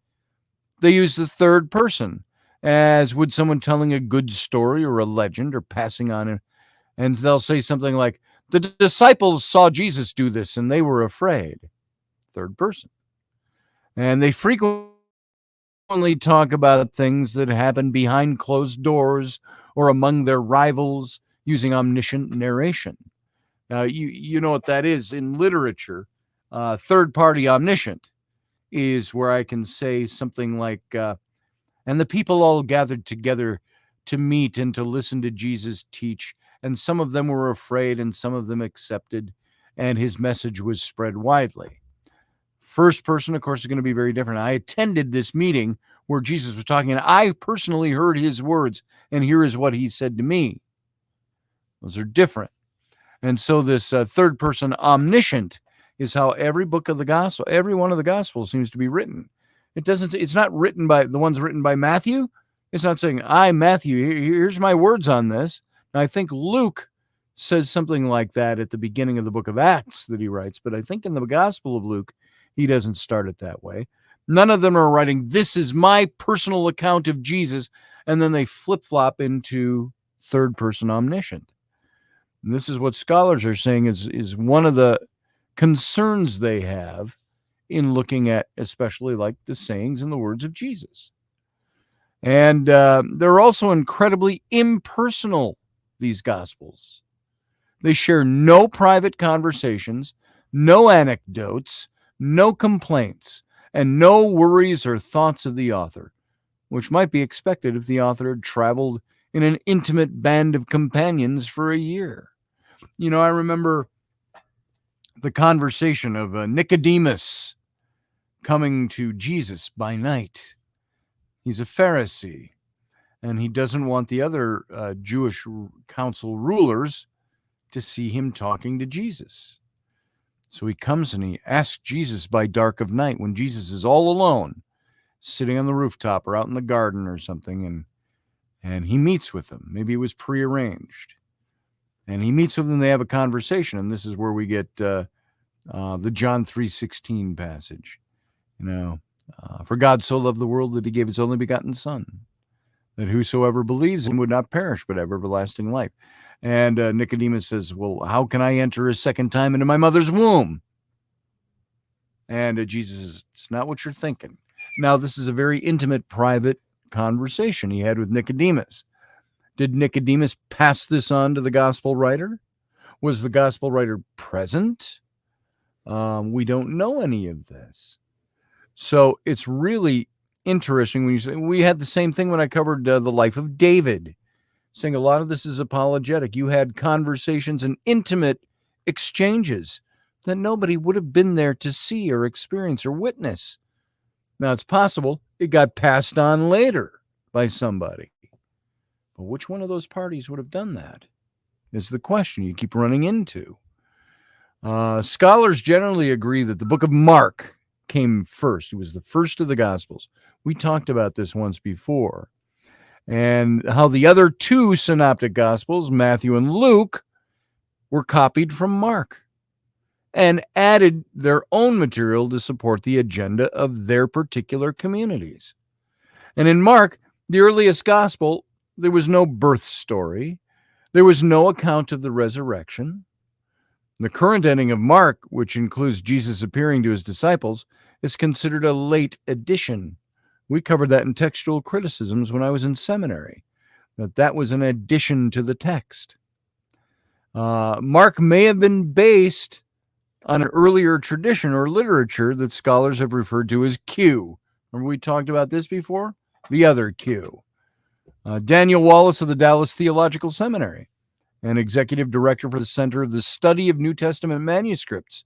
they use the third person, as would someone telling a good story or a legend or passing on it. And they'll say something like, the disciples saw Jesus do this and they were afraid. Third person. And they frequently talk about things that happen behind closed doors or among their rivals using omniscient narration. Now, you know what that is in literature. Third-party omniscient is where I can say something like, and the people all gathered together to meet and to listen to Jesus teach, and some of them were afraid and some of them accepted, and his message was spread widely. First person, of course, is going to be very different. I attended this meeting where Jesus was talking, and I personally heard his words, and here is what he said to me. Those are different. And so this third person omniscient is how every book of the gospel, every one of the gospels seems to be written. It's not written by the ones written by Matthew. It's not saying, I, Matthew, here's my words on this. And I think Luke says something like that at the beginning of the book of Acts that he writes, but I think in the Gospel of Luke, he doesn't start it that way. None of them are writing, this is my personal account of Jesus, and then they flip-flop into third-person omniscient. And this is what scholars are saying is one of the concerns they have in looking at, especially like the sayings and the words of Jesus. And they're also incredibly impersonal, these Gospels. They share no private conversations, no anecdotes, no complaints, and no worries or thoughts of the author, which might be expected if the author had traveled in an intimate band of companions for a year. You know, I remember the conversation of Nicodemus coming to Jesus by night. He's a Pharisee, and he doesn't want the other Jewish council rulers to see him talking to Jesus. So he comes and he asks Jesus by dark of night when Jesus is all alone, sitting on the rooftop or out in the garden or something, and he meets with him. Maybe it was prearranged. And he meets with them, they have a conversation, and this is where we get the John 3:16 passage. You know, for God so loved the world that he gave his only begotten Son, that whosoever believes in him would not perish but have everlasting life. And Nicodemus says, well, how can I enter a second time into my mother's womb? And Jesus says, it's not what you're thinking. Now, this is a very intimate, private conversation he had with Nicodemus. Did Nicodemus pass this on to the gospel writer? Was the gospel writer present? We don't know any of this. So it's really interesting when you say, we had the same thing when I covered the life of David, saying a lot of this is apologetic. You had conversations and intimate exchanges that nobody would have been there to see or experience or witness. Now, it's possible it got passed on later by somebody. But which one of those parties would have done that is the question you keep running into. Scholars generally agree that the book of Mark came first. It was the first of the Gospels. We talked about this once before. And how the other two synoptic Gospels, Matthew and Luke, were copied from Mark and added their own material to support the agenda of their particular communities. And in Mark, the earliest Gospel, there was no birth story. There was no account of the resurrection. The current ending of Mark, which includes Jesus appearing to his disciples, is considered a late addition. We covered that in textual criticisms when I was in seminary, that was an addition to the text. Mark may have been based on an earlier tradition or literature that scholars have referred to as Q. Remember we talked about this before? The other Q. Daniel Wallace of the Dallas Theological Seminary, an executive director for the Center of the Study of New Testament Manuscripts,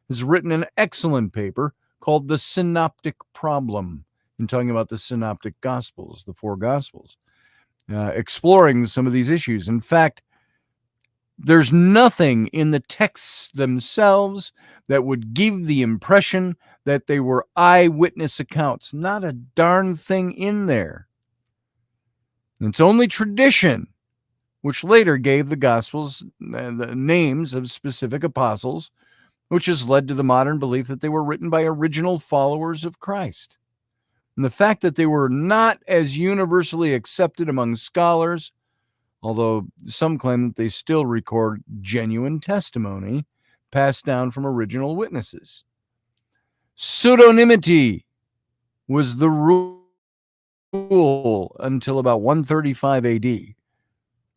has written an excellent paper called The Synoptic Problem, in talking about the synoptic gospels, the four gospels, exploring some of these issues. In fact, there's nothing in the texts themselves that would give the impression that they were eyewitness accounts. Not a darn thing in there. It's only tradition, which later gave the Gospels the names of specific apostles, which has led to the modern belief that they were written by original followers of Christ. And the fact that they were not as universally accepted among scholars, although some claim that they still record genuine testimony passed down from original witnesses. Pseudonymity was the rule until about 135 AD,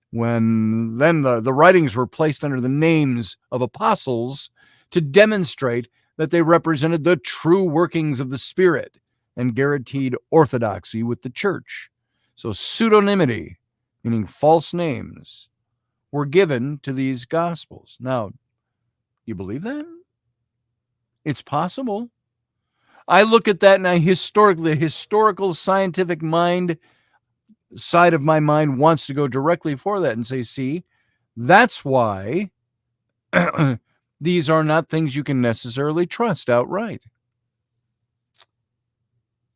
when then the writings were placed under the names of apostles to demonstrate that they represented the true workings of the Spirit and guaranteed orthodoxy with the church. So pseudonymity, meaning false names, were given to these gospels. Now, you believe that? It's possible. I look at that now historically, the historical scientific mind side of my mind wants to go directly for that and say, see, that's why these are not things you can necessarily trust outright.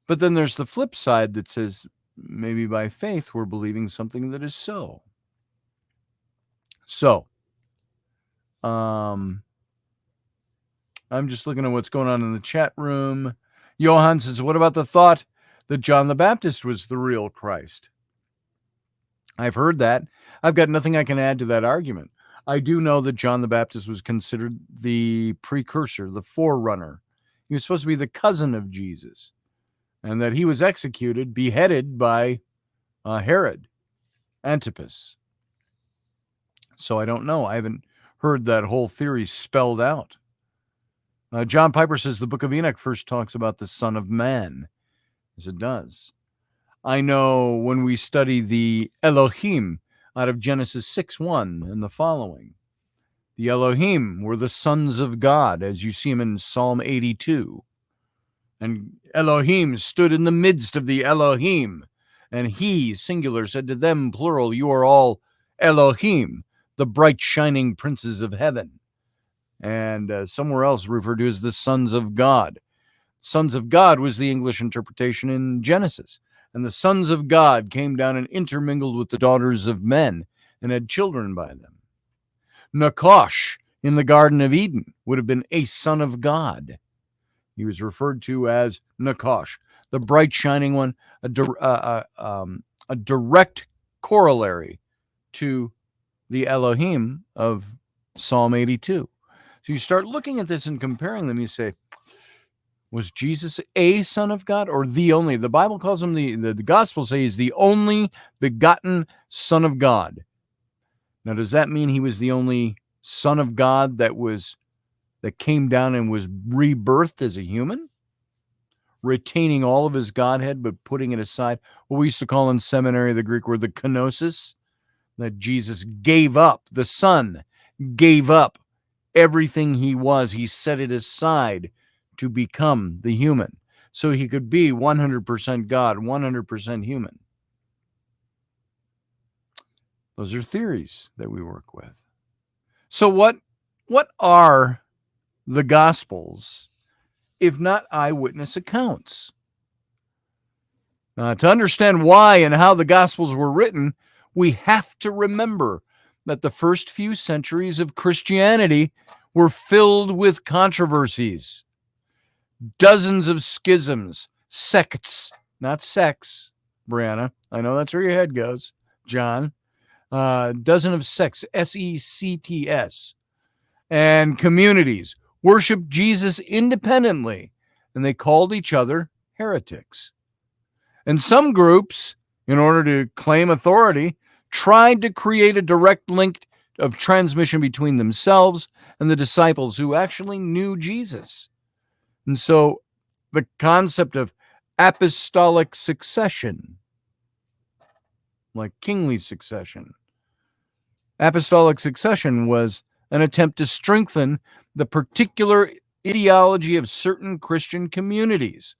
But then there's the flip side that says, maybe by faith we're believing something that is so. So, I'm just looking at what's going on in the chat room. Johan says, what about the thought that John the Baptist was the real Christ? I've heard that. I've got nothing I can add to that argument. I do know that John the Baptist was considered the precursor, the forerunner. He was supposed to be the cousin of Jesus. and that he was executed, beheaded by Herod Antipas. So I don't know. I haven't heard that whole theory spelled out. John Piper says the book of Enoch first talks about the Son of Man, as it does. I know when we study the Elohim out of Genesis 6:1 and the following, the Elohim were the sons of God, as you see them in Psalm 82. And Elohim stood in the midst of the Elohim, and he, singular, said to them, plural, you are all Elohim, the bright shining princes of heaven. And somewhere else referred to as the sons of God. Sons of God was the English interpretation in Genesis. And the sons of God came down and intermingled with the daughters of men and had children by them. Nakash in the Garden of Eden would have been a son of God. He was referred to as Nakash, the bright shining one, a direct corollary to the Elohim of Psalm 82. So you start looking at this and comparing them, you say, was Jesus a son of God or the only? The Bible calls him, the Gospels say he's the only begotten Son of God. Now, does that mean he was the only Son of God that came down and was rebirthed as a human, retaining all of his Godhead but putting it aside? What we used to call in seminary the Greek word the kenosis, that Jesus gave up, the Son gave up everything he was. He set it aside to become the human, so he could be 100% God, 100% human. Those are theories that we work with. So what are the Gospels if not eyewitness accounts? To understand why and how the Gospels were written, we have to remember that the first few centuries of Christianity were filled with controversies. Dozens of schisms, sects, not sex, Brianna. I know that's where your head goes, John. Dozen of sects, sects, and communities worshiped Jesus independently, and they called each other heretics. And some groups, in order to claim authority, tried to create a direct link of transmission between themselves and the disciples who actually knew Jesus. And so the concept of apostolic succession, like kingly succession, apostolic succession was an attempt to strengthen the particular ideology of certain Christian communities.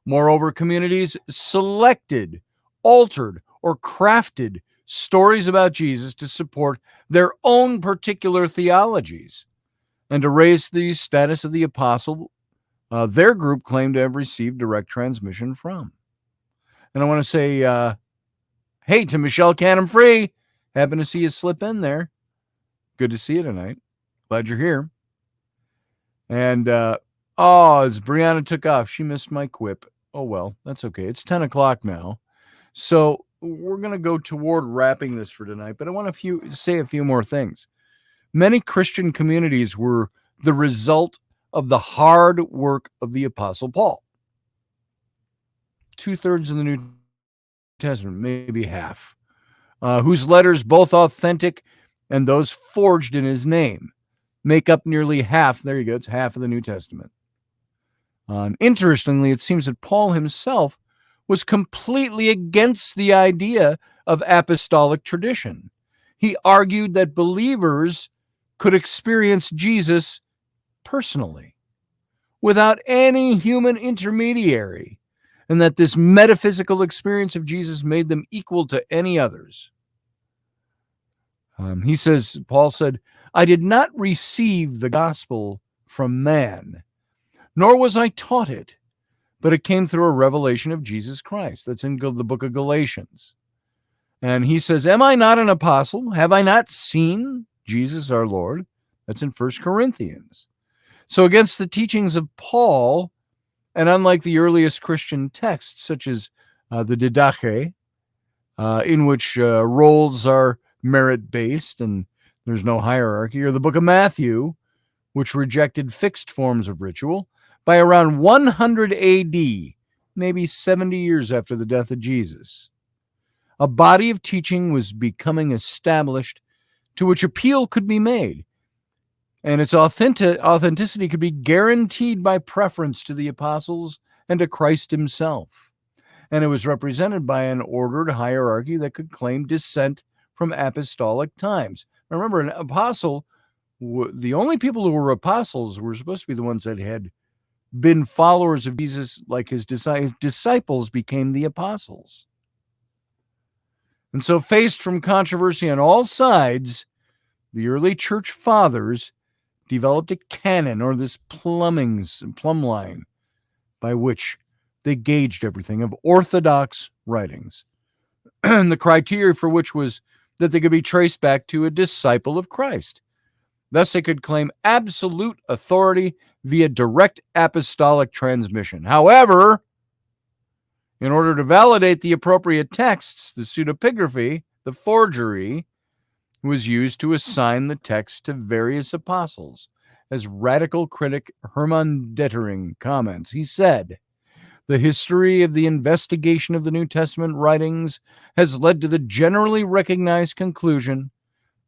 Moreover, communities selected, altered, or crafted stories about Jesus to support their own particular theologies and to raise the status of the apostle their group claimed to have received direct transmission from. And I want to say, hey, to Michelle Cannon-Free, happen to see you slip in there. Good to see you tonight. Glad you're here. And, as Brianna took off, she missed my quip. Oh, well, that's okay. It's 10 o'clock now. So we're going to go toward wrapping this for tonight, but I want to say a few more things. Many Christian communities were the result of the hard work of the Apostle Paul. 2/3 of the New Testament, maybe half, whose letters, both authentic and those forged in his name, make up nearly half. There you go. It's half of the New Testament. Interestingly, it seems that Paul himself was completely against the idea of apostolic tradition. He argued that believers could experience Jesus personally, without any human intermediary, and that this metaphysical experience of Jesus made them equal to any others. Paul said, I did not receive the gospel from man, nor was I taught it, but it came through a revelation of Jesus Christ. That's in the book of Galatians. And he says, am I not an apostle? Have I not seen Jesus our Lord? That's in 1 Corinthians. So against the teachings of Paul, and unlike the earliest Christian texts, such as the Didache, in which roles are merit-based and there's no hierarchy, or the book of Matthew, which rejected fixed forms of ritual, by around 100 AD, maybe 70 years after the death of Jesus. A body of teaching was becoming established to which appeal could be made, and its authenticity could be guaranteed by preference to the apostles and to Christ himself. And it was represented by an ordered hierarchy that could claim descent from apostolic times. Remember, an apostle, the only people who were apostles were supposed to be the ones that had been followers of Jesus, like his disciples became the apostles. And so, faced from controversy on all sides, the early church fathers developed a canon, or this plumb line, by which they gauged everything of orthodox writings. And the criteria for which was that they could be traced back to a disciple of Christ. Thus, they could claim absolute authority via direct apostolic transmission. However, in order to validate the appropriate texts, the pseudepigraphy, the forgery, was used to assign the text to various apostles. As radical critic Hermann Dettering comments, he said, "The history of the investigation of the New Testament writings has led to the generally recognized conclusion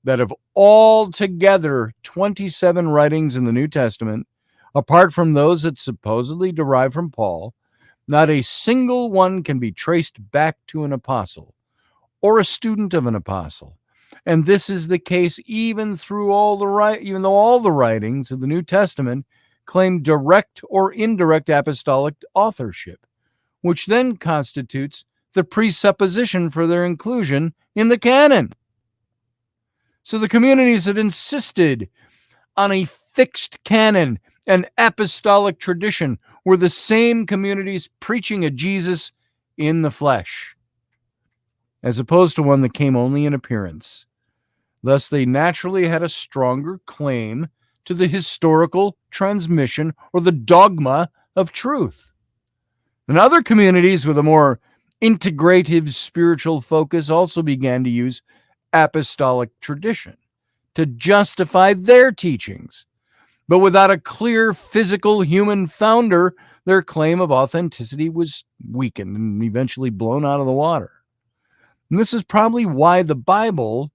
that of altogether 27 writings in the New Testament, apart from those that supposedly derive from Paul, not a single one can be traced back to an apostle or a student of an apostle. And this is the case even though all the writings of the New Testament claim direct or indirect apostolic authorship, which then constitutes the presupposition for their inclusion in the canon." So the communities that insisted on a fixed canon and apostolic tradition were the same communities preaching a Jesus in the flesh, as opposed to one that came only in appearance. Thus, they naturally had a stronger claim to the historical transmission or the dogma of truth. And other communities with a more integrative spiritual focus also began to use apostolic tradition to justify their teachings. But without a clear physical human founder, their claim of authenticity was weakened and eventually blown out of the water. And this is probably why the Bible,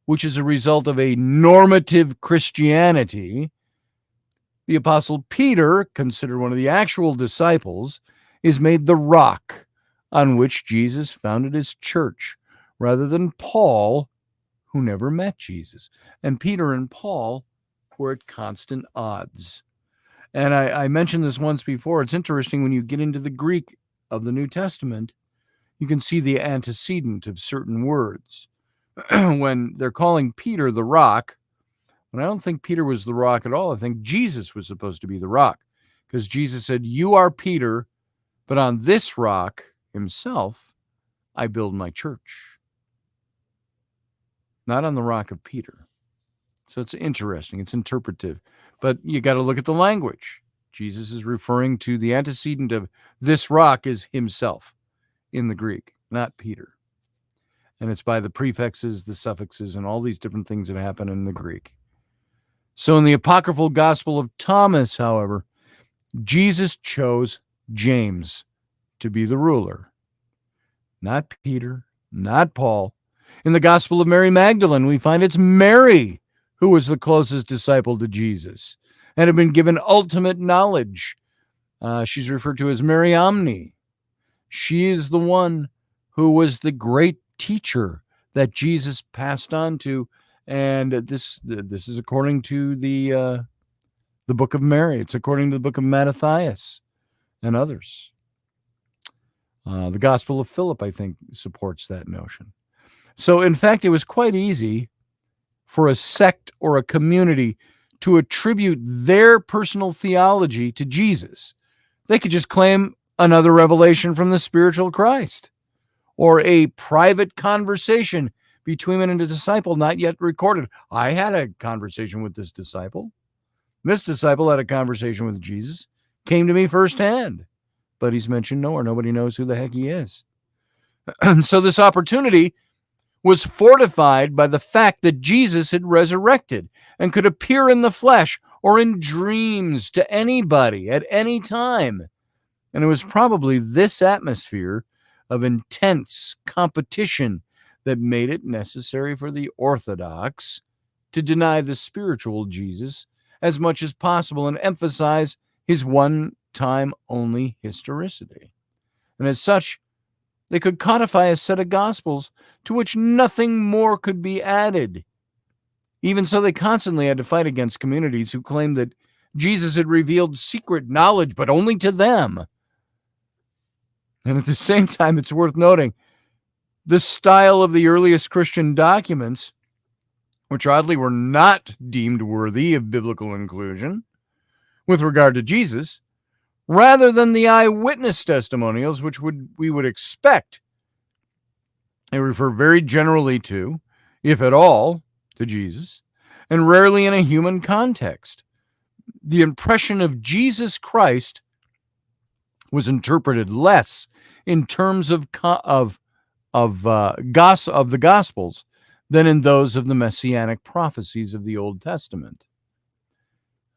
which is a result of a normative Christianity, the Apostle Peter, considered one of the actual disciples, is made the rock on which Jesus founded his church, rather than Paul, who never met Jesus. And Peter and Paul were at constant odds. And I mentioned this once before. It's interesting when you get into the Greek of the New Testament, you can see the antecedent of certain words. When they're calling Peter the rock, and I don't think Peter was the rock at all. I think Jesus was supposed to be the rock, because Jesus said, "You are Peter, but on this rock himself, I build my church." Not on the rock of Peter. So it's interesting. It's interpretive. But you got to look at the language. Jesus is referring to the antecedent of this rock is himself in the Greek, not Peter. And it's by the prefixes, the suffixes, and all these different things that happen in the Greek. So in the apocryphal Gospel of Thomas, however, Jesus chose James to be the ruler. Not Peter, not Paul. In the Gospel of Mary Magdalene, we find it's Mary who was the closest disciple to Jesus and had been given ultimate knowledge. She's referred to as Mary Omni. She is the one who was the great teacher that Jesus passed on to, and this is according to the book of Mary. It's according to the book of Mattathias and others. The Gospel of Philip, I think, supports that notion. So, in fact, it was quite easy for a sect or a community to attribute their personal theology to Jesus. They could just claim another revelation from the spiritual Christ, or a private conversation between him and a disciple not yet recorded. I had a conversation with this disciple. This disciple had a conversation with Jesus, came to me firsthand, but he's mentioned nowhere. Nobody knows who the heck he is. And so this opportunity was fortified by the fact that Jesus had resurrected and could appear in the flesh or in dreams to anybody at any time. And it was probably this atmosphere of intense competition that made it necessary for the Orthodox to deny the spiritual Jesus as much as possible and emphasize his one-time only historicity. And as such, they could codify a set of gospels to which nothing more could be added. Even so, they constantly had to fight against communities who claimed that Jesus had revealed secret knowledge, but only to them. And at the same time, it's worth noting, the style of the earliest Christian documents, which oddly were not deemed worthy of biblical inclusion with regard to Jesus, rather than the eyewitness testimonials, which we would expect. They refer very generally to, if at all, to Jesus, and rarely in a human context. The impression of Jesus Christ was interpreted less in terms of the Gospels than in those of the messianic prophecies of the Old Testament.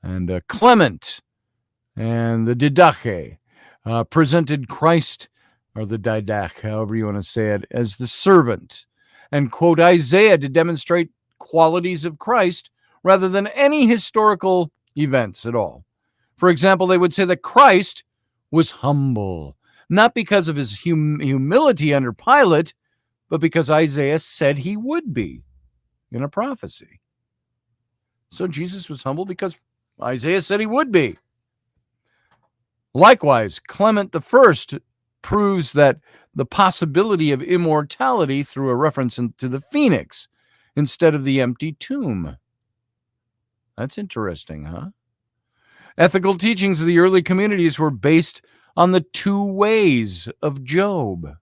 And Clement and the Didache presented Christ, or the Didache, however you want to say it, as the servant, and quote Isaiah to demonstrate qualities of Christ rather than any historical events at all. For example, they would say that Christ was humble, not because of his humility under Pilate, but because Isaiah said he would be in a prophecy. So Jesus was humble because Isaiah said he would be. Likewise, Clement I proves that the possibility of immortality through a reference to the phoenix instead of the empty tomb. That's interesting, huh? Ethical teachings of the early communities were based on the two ways of Job,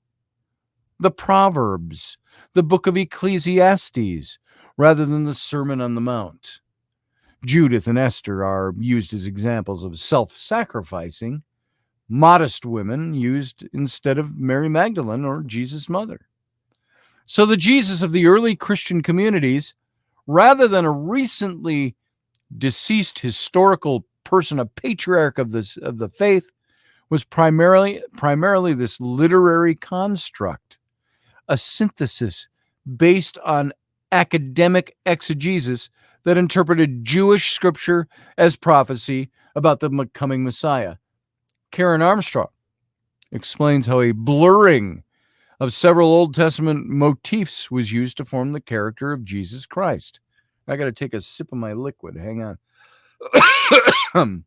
the Proverbs, the book of Ecclesiastes, rather than the Sermon on the Mount. Judith and Esther are used as examples of self-sacrificing, modest women used instead of Mary Magdalene or Jesus' mother. So the Jesus of the early Christian communities, rather than a recently deceased historical person, a patriarch of the faith, was primarily this literary construct, a synthesis based on academic exegesis that interpreted Jewish scripture as prophecy about the coming Messiah. Karen Armstrong explains how a blurring of several Old Testament motifs was used to form the character of Jesus Christ. I got to take a sip of my liquid. Hang on.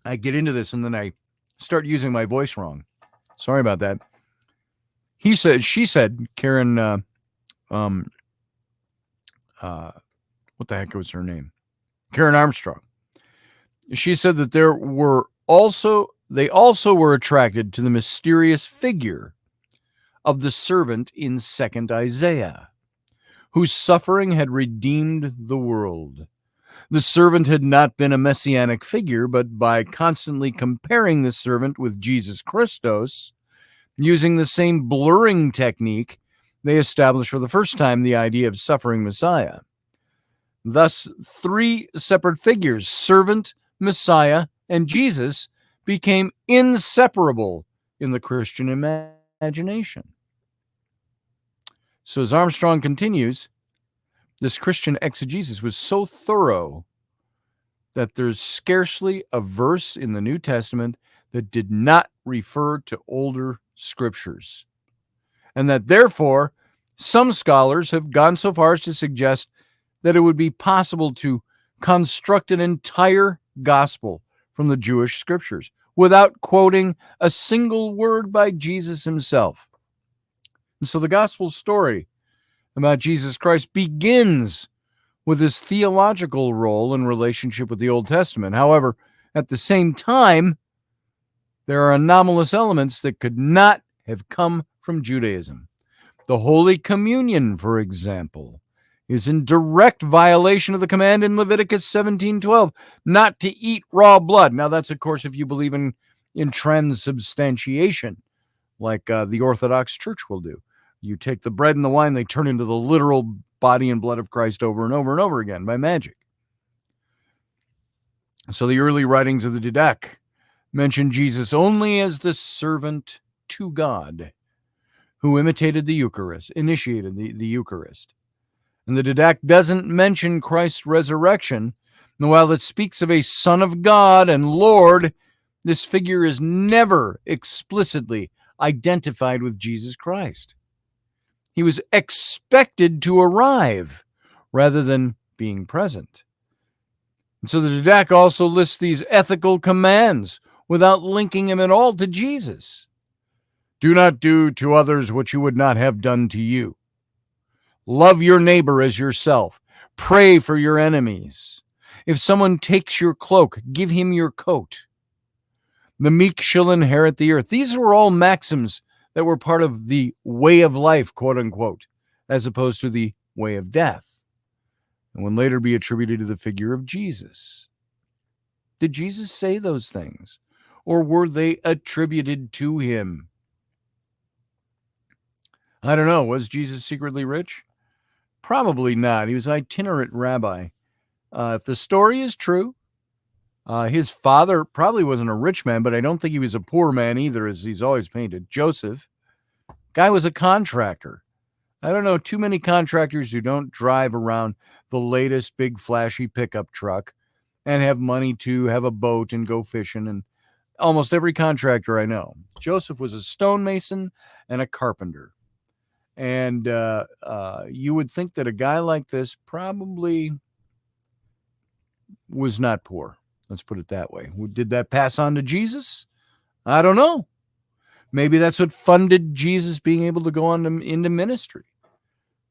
I get into this and then I start using my voice wrong. Sorry about that. She said, Karen, what the heck was her name? Karen Armstrong. She said that they also were attracted to the mysterious figure of the servant in 2nd Isaiah, whose suffering had redeemed the world. The servant had not been a messianic figure, but by constantly comparing the servant with Jesus Christos, using the same blurring technique, they established for the first time the idea of suffering Messiah. Thus, three separate figures, servant, Messiah, and Jesus, became inseparable in the Christian imagination. So as Armstrong continues, this Christian exegesis was so thorough that there's scarcely a verse in the New Testament that did not refer to older scriptures. And that therefore, some scholars have gone so far as to suggest that it would be possible to construct an entire gospel from the Jewish scriptures without quoting a single word by Jesus himself. And so the gospel story about Jesus Christ begins with his theological role in relationship with the Old Testament. However, at the same time, there are anomalous elements that could not have come from Judaism. The Holy Communion, for example, is in direct violation of the command in Leviticus 17:12 not to eat raw blood. Now, that's, of course, if you believe in transubstantiation, like the Orthodox Church will do. You take the bread and the wine, they turn into the literal body and blood of Christ over and over and over again by magic. So the early writings of the Didache mention Jesus only as the servant to God who imitated the Eucharist, initiated the Eucharist. And the Didache doesn't mention Christ's resurrection, and while it speaks of a Son of God and Lord, this figure is never explicitly identified with Jesus Christ. He was expected to arrive rather than being present. And so the Didache also lists these ethical commands without linking him at all to Jesus. Do not do to others what you would not have done to you. Love your neighbor as yourself. Pray for your enemies. If someone takes your cloak, give him your coat. The meek shall inherit the earth. These were all maxims that were part of the way of life, quote unquote, as opposed to the way of death, and would later be attributed to the figure of Jesus. Did Jesus say those things, or were they attributed to him? I don't know. Was Jesus secretly rich? Probably not. He was an itinerant rabbi. If the story is true, his father probably wasn't a rich man, but I don't think he was a poor man either, as he's always painted. Joseph, guy was a contractor. I don't know too many contractors who don't drive around the latest big flashy pickup truck and have money to have a boat and go fishing. And almost every contractor I know. Joseph was a stonemason and a carpenter. And you would think that a guy like this probably was not poor. Let's put it that way. Did that pass on to Jesus? I don't know. Maybe that's what funded Jesus being able to go on into ministry.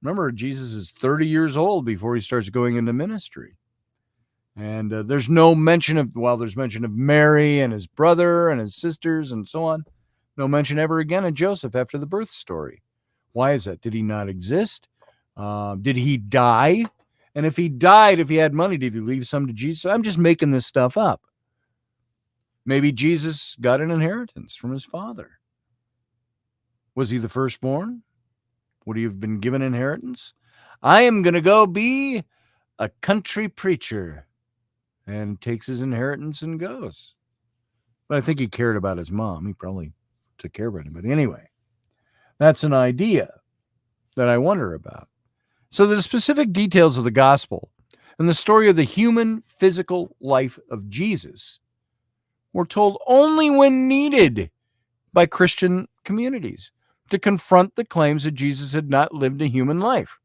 Remember, Jesus is 30 years old before he starts going into ministry. And there's no mention of, there's mention of Mary and his brother and his sisters and so on. No mention ever again of Joseph after the birth story. Why is that? Did he not exist? Did he die? And if he died, if he had money, did he leave some to Jesus? I'm just making this stuff up. Maybe Jesus got an inheritance from his father. Was he the firstborn? Would he have been given inheritance? I am going to go be a country preacher, and takes his inheritance and goes. But I think he cared about his mom. He probably took care of anybody. Anyway, that's an idea that I wonder about. So the specific details of the gospel and the story of the human physical life of Jesus were told only when needed by Christian communities to confront the claims that Jesus had not lived a human life.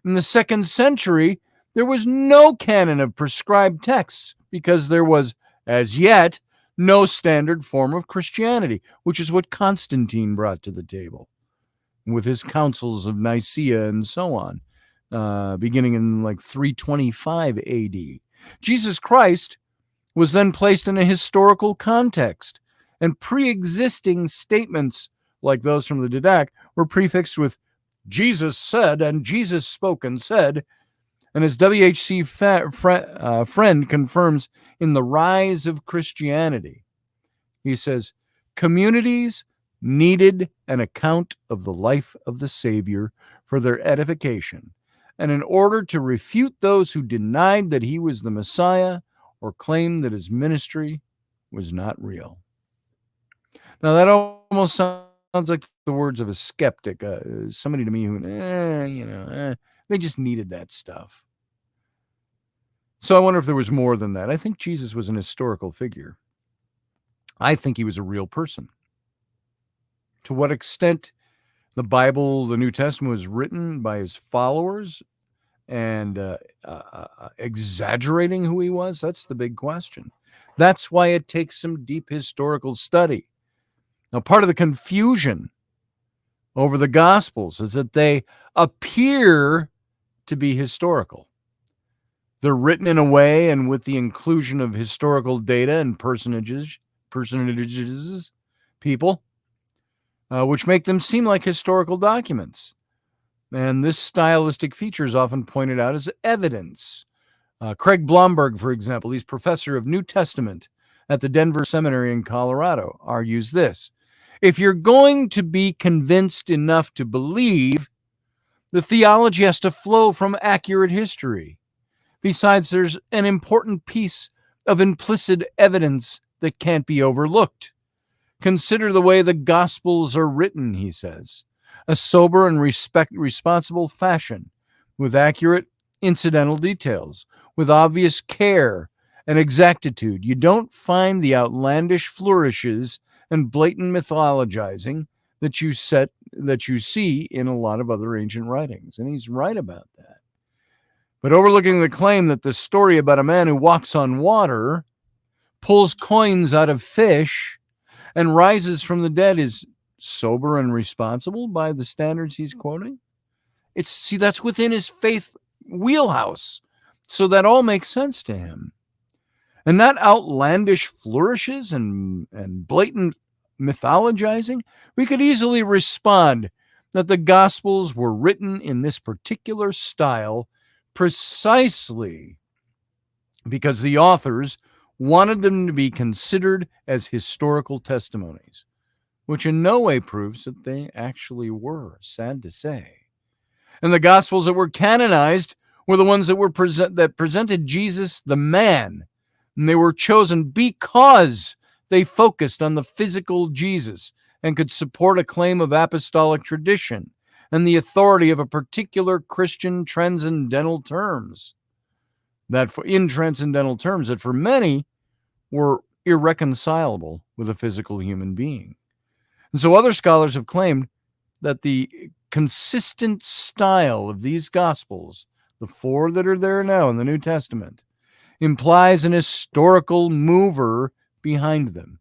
In the 2nd century, there was no canon of prescribed texts because there was, as yet, no standard form of Christianity, which is what Constantine brought to the table with his councils of Nicaea and so on, beginning in 325 AD. Jesus Christ was then placed in a historical context, and pre-existing statements like those from the Didache were prefixed with Jesus said and Jesus spoke and said. And as W.H.C. Friend confirms in The Rise of Christianity, he says, communities needed an account of the life of the Savior for their edification, and in order to refute those who denied that he was the Messiah or claimed that his ministry was not real. Now that almost sounds like the words of a skeptic, somebody to me who, they just needed that stuff. So I wonder if there was more than that. I think Jesus was an historical figure. I think he was a real person. To what extent the Bible, the New Testament, was written by his followers and exaggerating who he was, that's the big question. That's why it takes some deep historical study. Now, part of the confusion over the Gospels is that they appear to be historical. They're written in a way and with the inclusion of historical data and personages, people, which make them seem like historical documents. And this stylistic feature is often pointed out as evidence. Craig Blomberg, for example, he's professor of New Testament at the Denver Seminary in Colorado, argues this: if you're going to be convinced enough to believe, the theology has to flow from accurate history. Besides, there's an important piece of implicit evidence that can't be overlooked. Consider the way the Gospels are written, he says, a sober and responsible fashion, with accurate incidental details, with obvious care and exactitude. You don't find the outlandish flourishes and blatant mythologizing that you see in a lot of other ancient writings. And he's right about that. But overlooking the claim that the story about a man who walks on water, pulls coins out of fish, and rises from the dead is sober and responsible by the standards he's quoting. That's within his faith wheelhouse. So that all makes sense to him. And not outlandish flourishes and blatant mythologizing. We could easily respond that the Gospels were written in this particular style precisely because the authors wanted them to be considered as historical testimonies, which in no way proves that they actually were, sad to say. And the Gospels that were canonized were the ones that presented Jesus the man, and they were chosen because they focused on the physical Jesus and could support a claim of apostolic tradition and the authority of a particular Christian transcendental terms. That for many were irreconcilable with a physical human being. And so other scholars have claimed that the consistent style of these Gospels, the four that are there now in the New Testament, implies an historical mover behind them.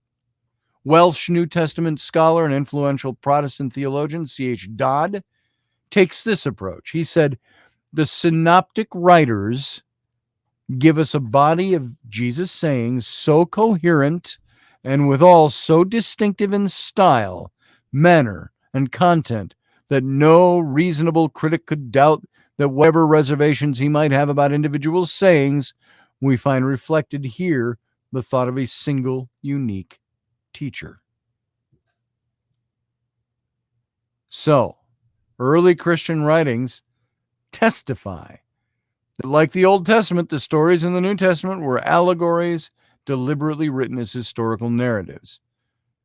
Welsh New Testament scholar and influential Protestant theologian C.H. Dodd takes this approach. He said, the synoptic writers give us a body of Jesus' sayings so coherent and withal so distinctive in style, manner, and content that no reasonable critic could doubt that whatever reservations he might have about individual sayings, we find reflected here the thought of a single, unique teacher. So, early Christian writings testify that, like the Old Testament, the stories in the New Testament were allegories deliberately written as historical narratives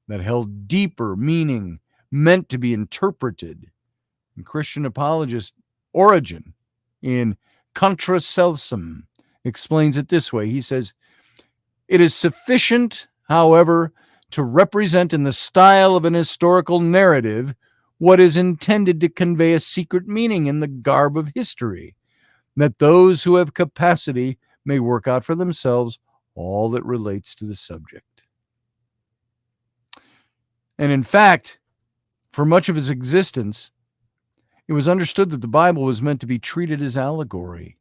that held deeper meaning, meant to be interpreted. And Christian apologist Origen, in Contra Celsum, explains it this way. He says, it is sufficient, however, to represent in the style of an historical narrative what is intended to convey a secret meaning in the garb of history, that those who have capacity may work out for themselves all that relates to the subject. And in fact, for much of his existence, it was understood that the Bible was meant to be treated as allegory.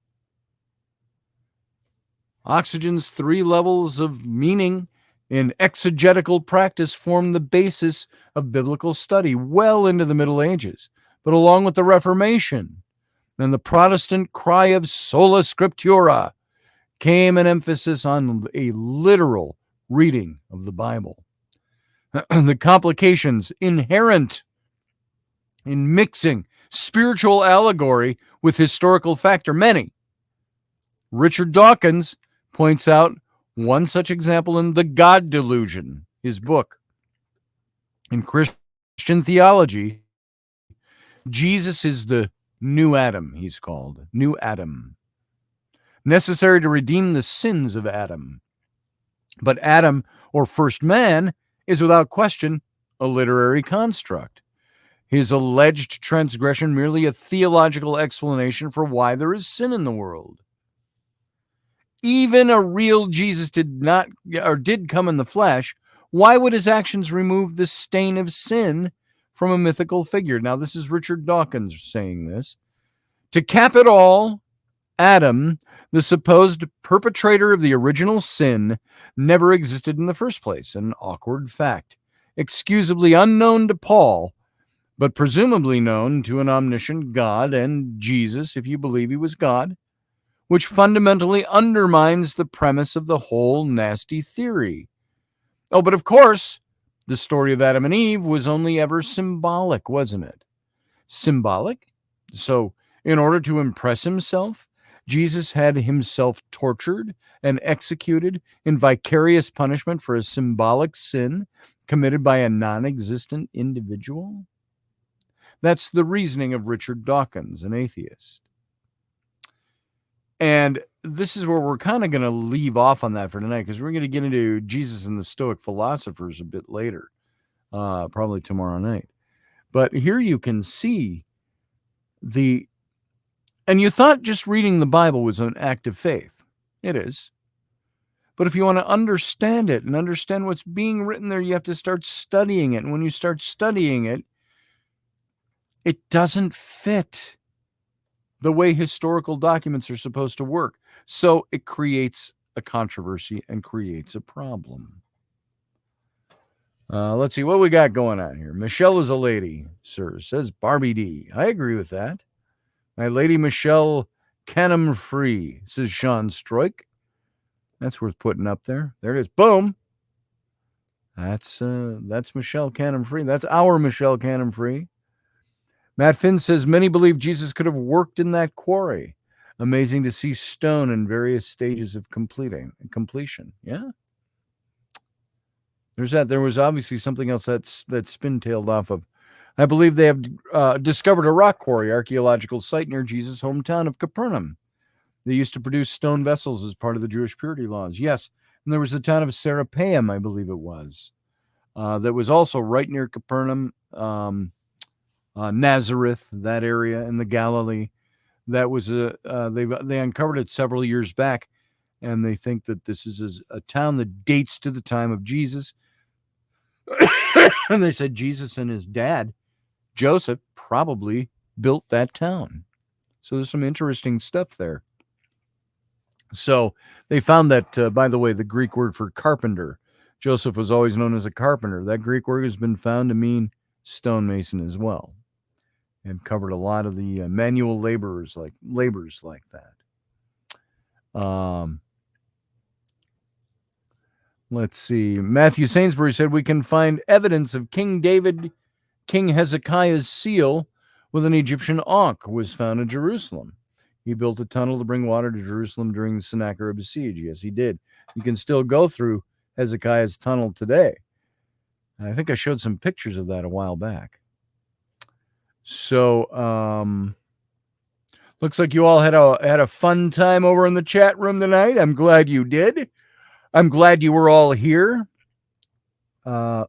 Oxygen's three levels of meaning in exegetical practice formed the basis of biblical study well into the Middle Ages. But along with the Reformation and the Protestant cry of sola scriptura came an emphasis on a literal reading of the Bible. The complications inherent in mixing spiritual allegory with historical fact are many. Richard Dawkins points out one such example in The God Delusion, his book. In Christian theology, Jesus is the new Adam, he's called. New Adam. Necessary to redeem the sins of Adam. But Adam, or first man, is without question a literary construct. His alleged transgression merely a theological explanation for why there is sin in the world. Even a real Jesus did come in the flesh. Why would his actions remove the stain of sin from a mythical figure? Now, this is Richard Dawkins saying this. To cap it all, Adam, the supposed perpetrator of the original sin, never existed in the first place, an awkward fact, excusably unknown to Paul, but presumably known to an omniscient God and Jesus, if you believe he was God, which fundamentally undermines the premise of the whole nasty theory. Oh, but of course, the story of Adam and Eve was only ever symbolic, wasn't it? Symbolic? So, in order to impress himself Jesus had himself tortured and executed in vicarious punishment for a symbolic sin committed by a non-existent individual? That's the reasoning of Richard Dawkins, an atheist. And this is where we're kind of going to leave off on that for tonight, because we're going to get into Jesus and the Stoic philosophers a bit later, probably tomorrow night. But here you can see and you thought just reading the Bible was an act of faith. It is. But if you want to understand it and understand what's being written there, you have to start studying it. And when you start studying it, it doesn't fit the way historical documents are supposed to work. So it creates a controversy and creates a problem. Let's see what we got going on here. Michelle is a lady, sir, says Barbie D. I agree with that. My lady Michelle Canham Free, says Sean Stroik. That's worth putting up there. There it is. Boom. That's Michelle Canham Free. That's our Michelle Canham Free. Matt Finn says many believe Jesus could have worked in that quarry. Amazing to see stone in various stages of completion. Yeah. There's that. There was obviously something else that's spin-tailed off of. I believe they have discovered a rock quarry archaeological site near Jesus' hometown of Capernaum. They used to produce stone vessels as part of the Jewish purity laws. Yes, and there was the town of Serapeum, I believe it was, that was also right near Capernaum, Nazareth, that area in the Galilee. That was they uncovered it several years back, and they think that this is a town that dates to the time of Jesus. And they said Jesus and his dad, Joseph, probably built that town. So there's some interesting stuff there. So they found that, by the way, the Greek word for carpenter, Joseph was always known as a carpenter. That Greek word has been found to mean stonemason as well, and covered a lot of the manual labors like that. Let's see. Matthew Sainsbury said we can find evidence of King Hezekiah's seal with an Egyptian ankh was found in Jerusalem. He built a tunnel to bring water to Jerusalem during the Sennacherib siege. Yes, he did. You can still go through Hezekiah's tunnel today. I think I showed some pictures of that a while back. So, looks like you all had a fun time over in the chat room tonight. I'm glad you did. I'm glad you were all here. Sean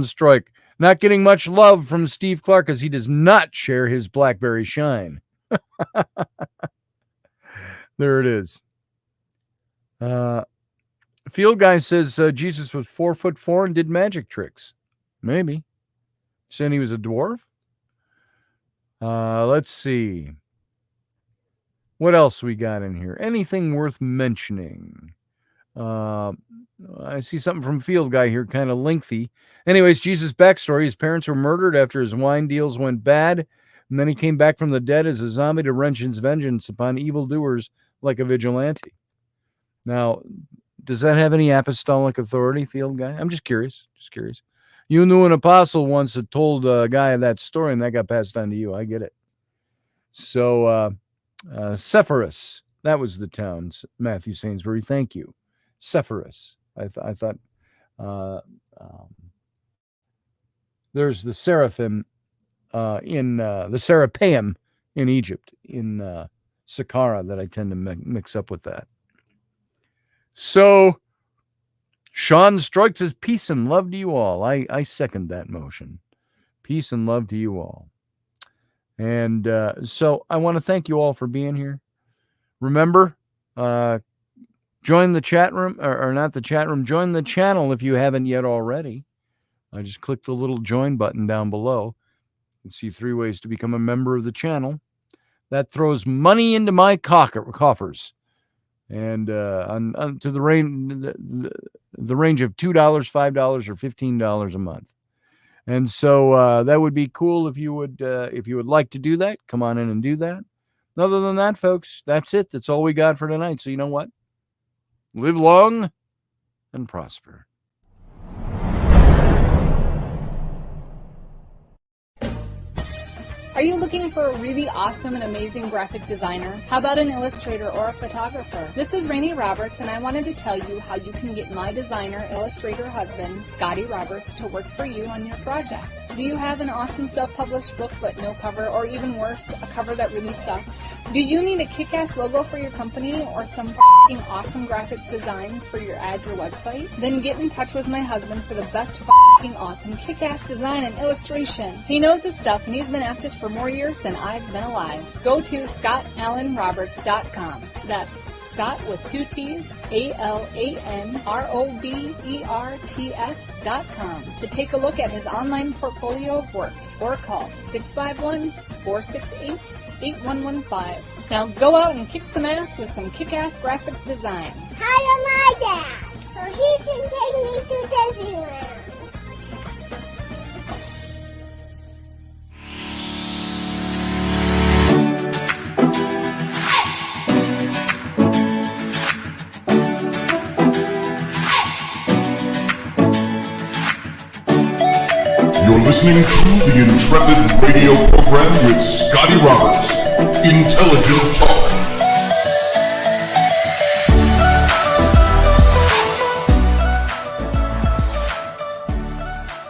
Stroik, not getting much love from Steve Clark because he does not share his BlackBerry Shine. There it is. Field Guy says Jesus was 4'4" and did magic tricks. Maybe. Saying he was a dwarf? Let's see. What else we got in here? Anything worth mentioning? I see something from Field Guy here, kind of lengthy. Anyways, Jesus' backstory. His parents were murdered after his wine deals went bad, and then he came back from the dead as a zombie to wrench his vengeance upon evildoers like a vigilante. Now, does that have any apostolic authority, Field Guy? I'm just curious. You knew an apostle once that told a guy that story, and that got passed on to you. I get it. So, Sepphoris, that was the town, Matthew Sainsbury. Thank you. Sepphoris. I thought there's the Seraphim in the Serapeum in Egypt, in Saqqara, that I tend to mix up with that. So, Sean Stroik says, peace and love to you all. I second that motion. Peace and love to you all. And so I want to thank you all for being here. Remember, join the chat room, or not the chat room, join the channel if you haven't yet already. I just click the little join button down below and see 3 ways to become a member of the channel. That throws money into my coffers. And to the range of $2, $5, or $15 a month. And so that would be cool if you would like to do that. Come on in and do that. Other than that, folks, that's it. That's all we got for tonight. So you know what? Live long and prosper. Are you looking for a really awesome and amazing graphic designer? How about an illustrator or a photographer? This is Rainey Roberts, and I wanted to tell you how you can get my designer, illustrator husband, Scotty Roberts, to work for you on your project. Do you have an awesome self-published book but no cover, or even worse, a cover that really sucks? Do you need a kick-ass logo for your company or some f***ing awesome graphic designs for your ads or website? Then get in touch with my husband for the best f***ing awesome kick-ass design and illustration. He knows his stuff, and he's been at this for more years than I've been alive. Go to ScottAlanRoberts.com. That's Scott with 2 T's, AlanRoberts.com to take a look at his online portfolio of work, or call 651-468-8115. Now go out and kick some ass with some kick-ass graphic design. Hire my dad, so he can take me to Disneyland. You're listening to the Intrepid radio program with Scotty Roberts. Intelligent talk.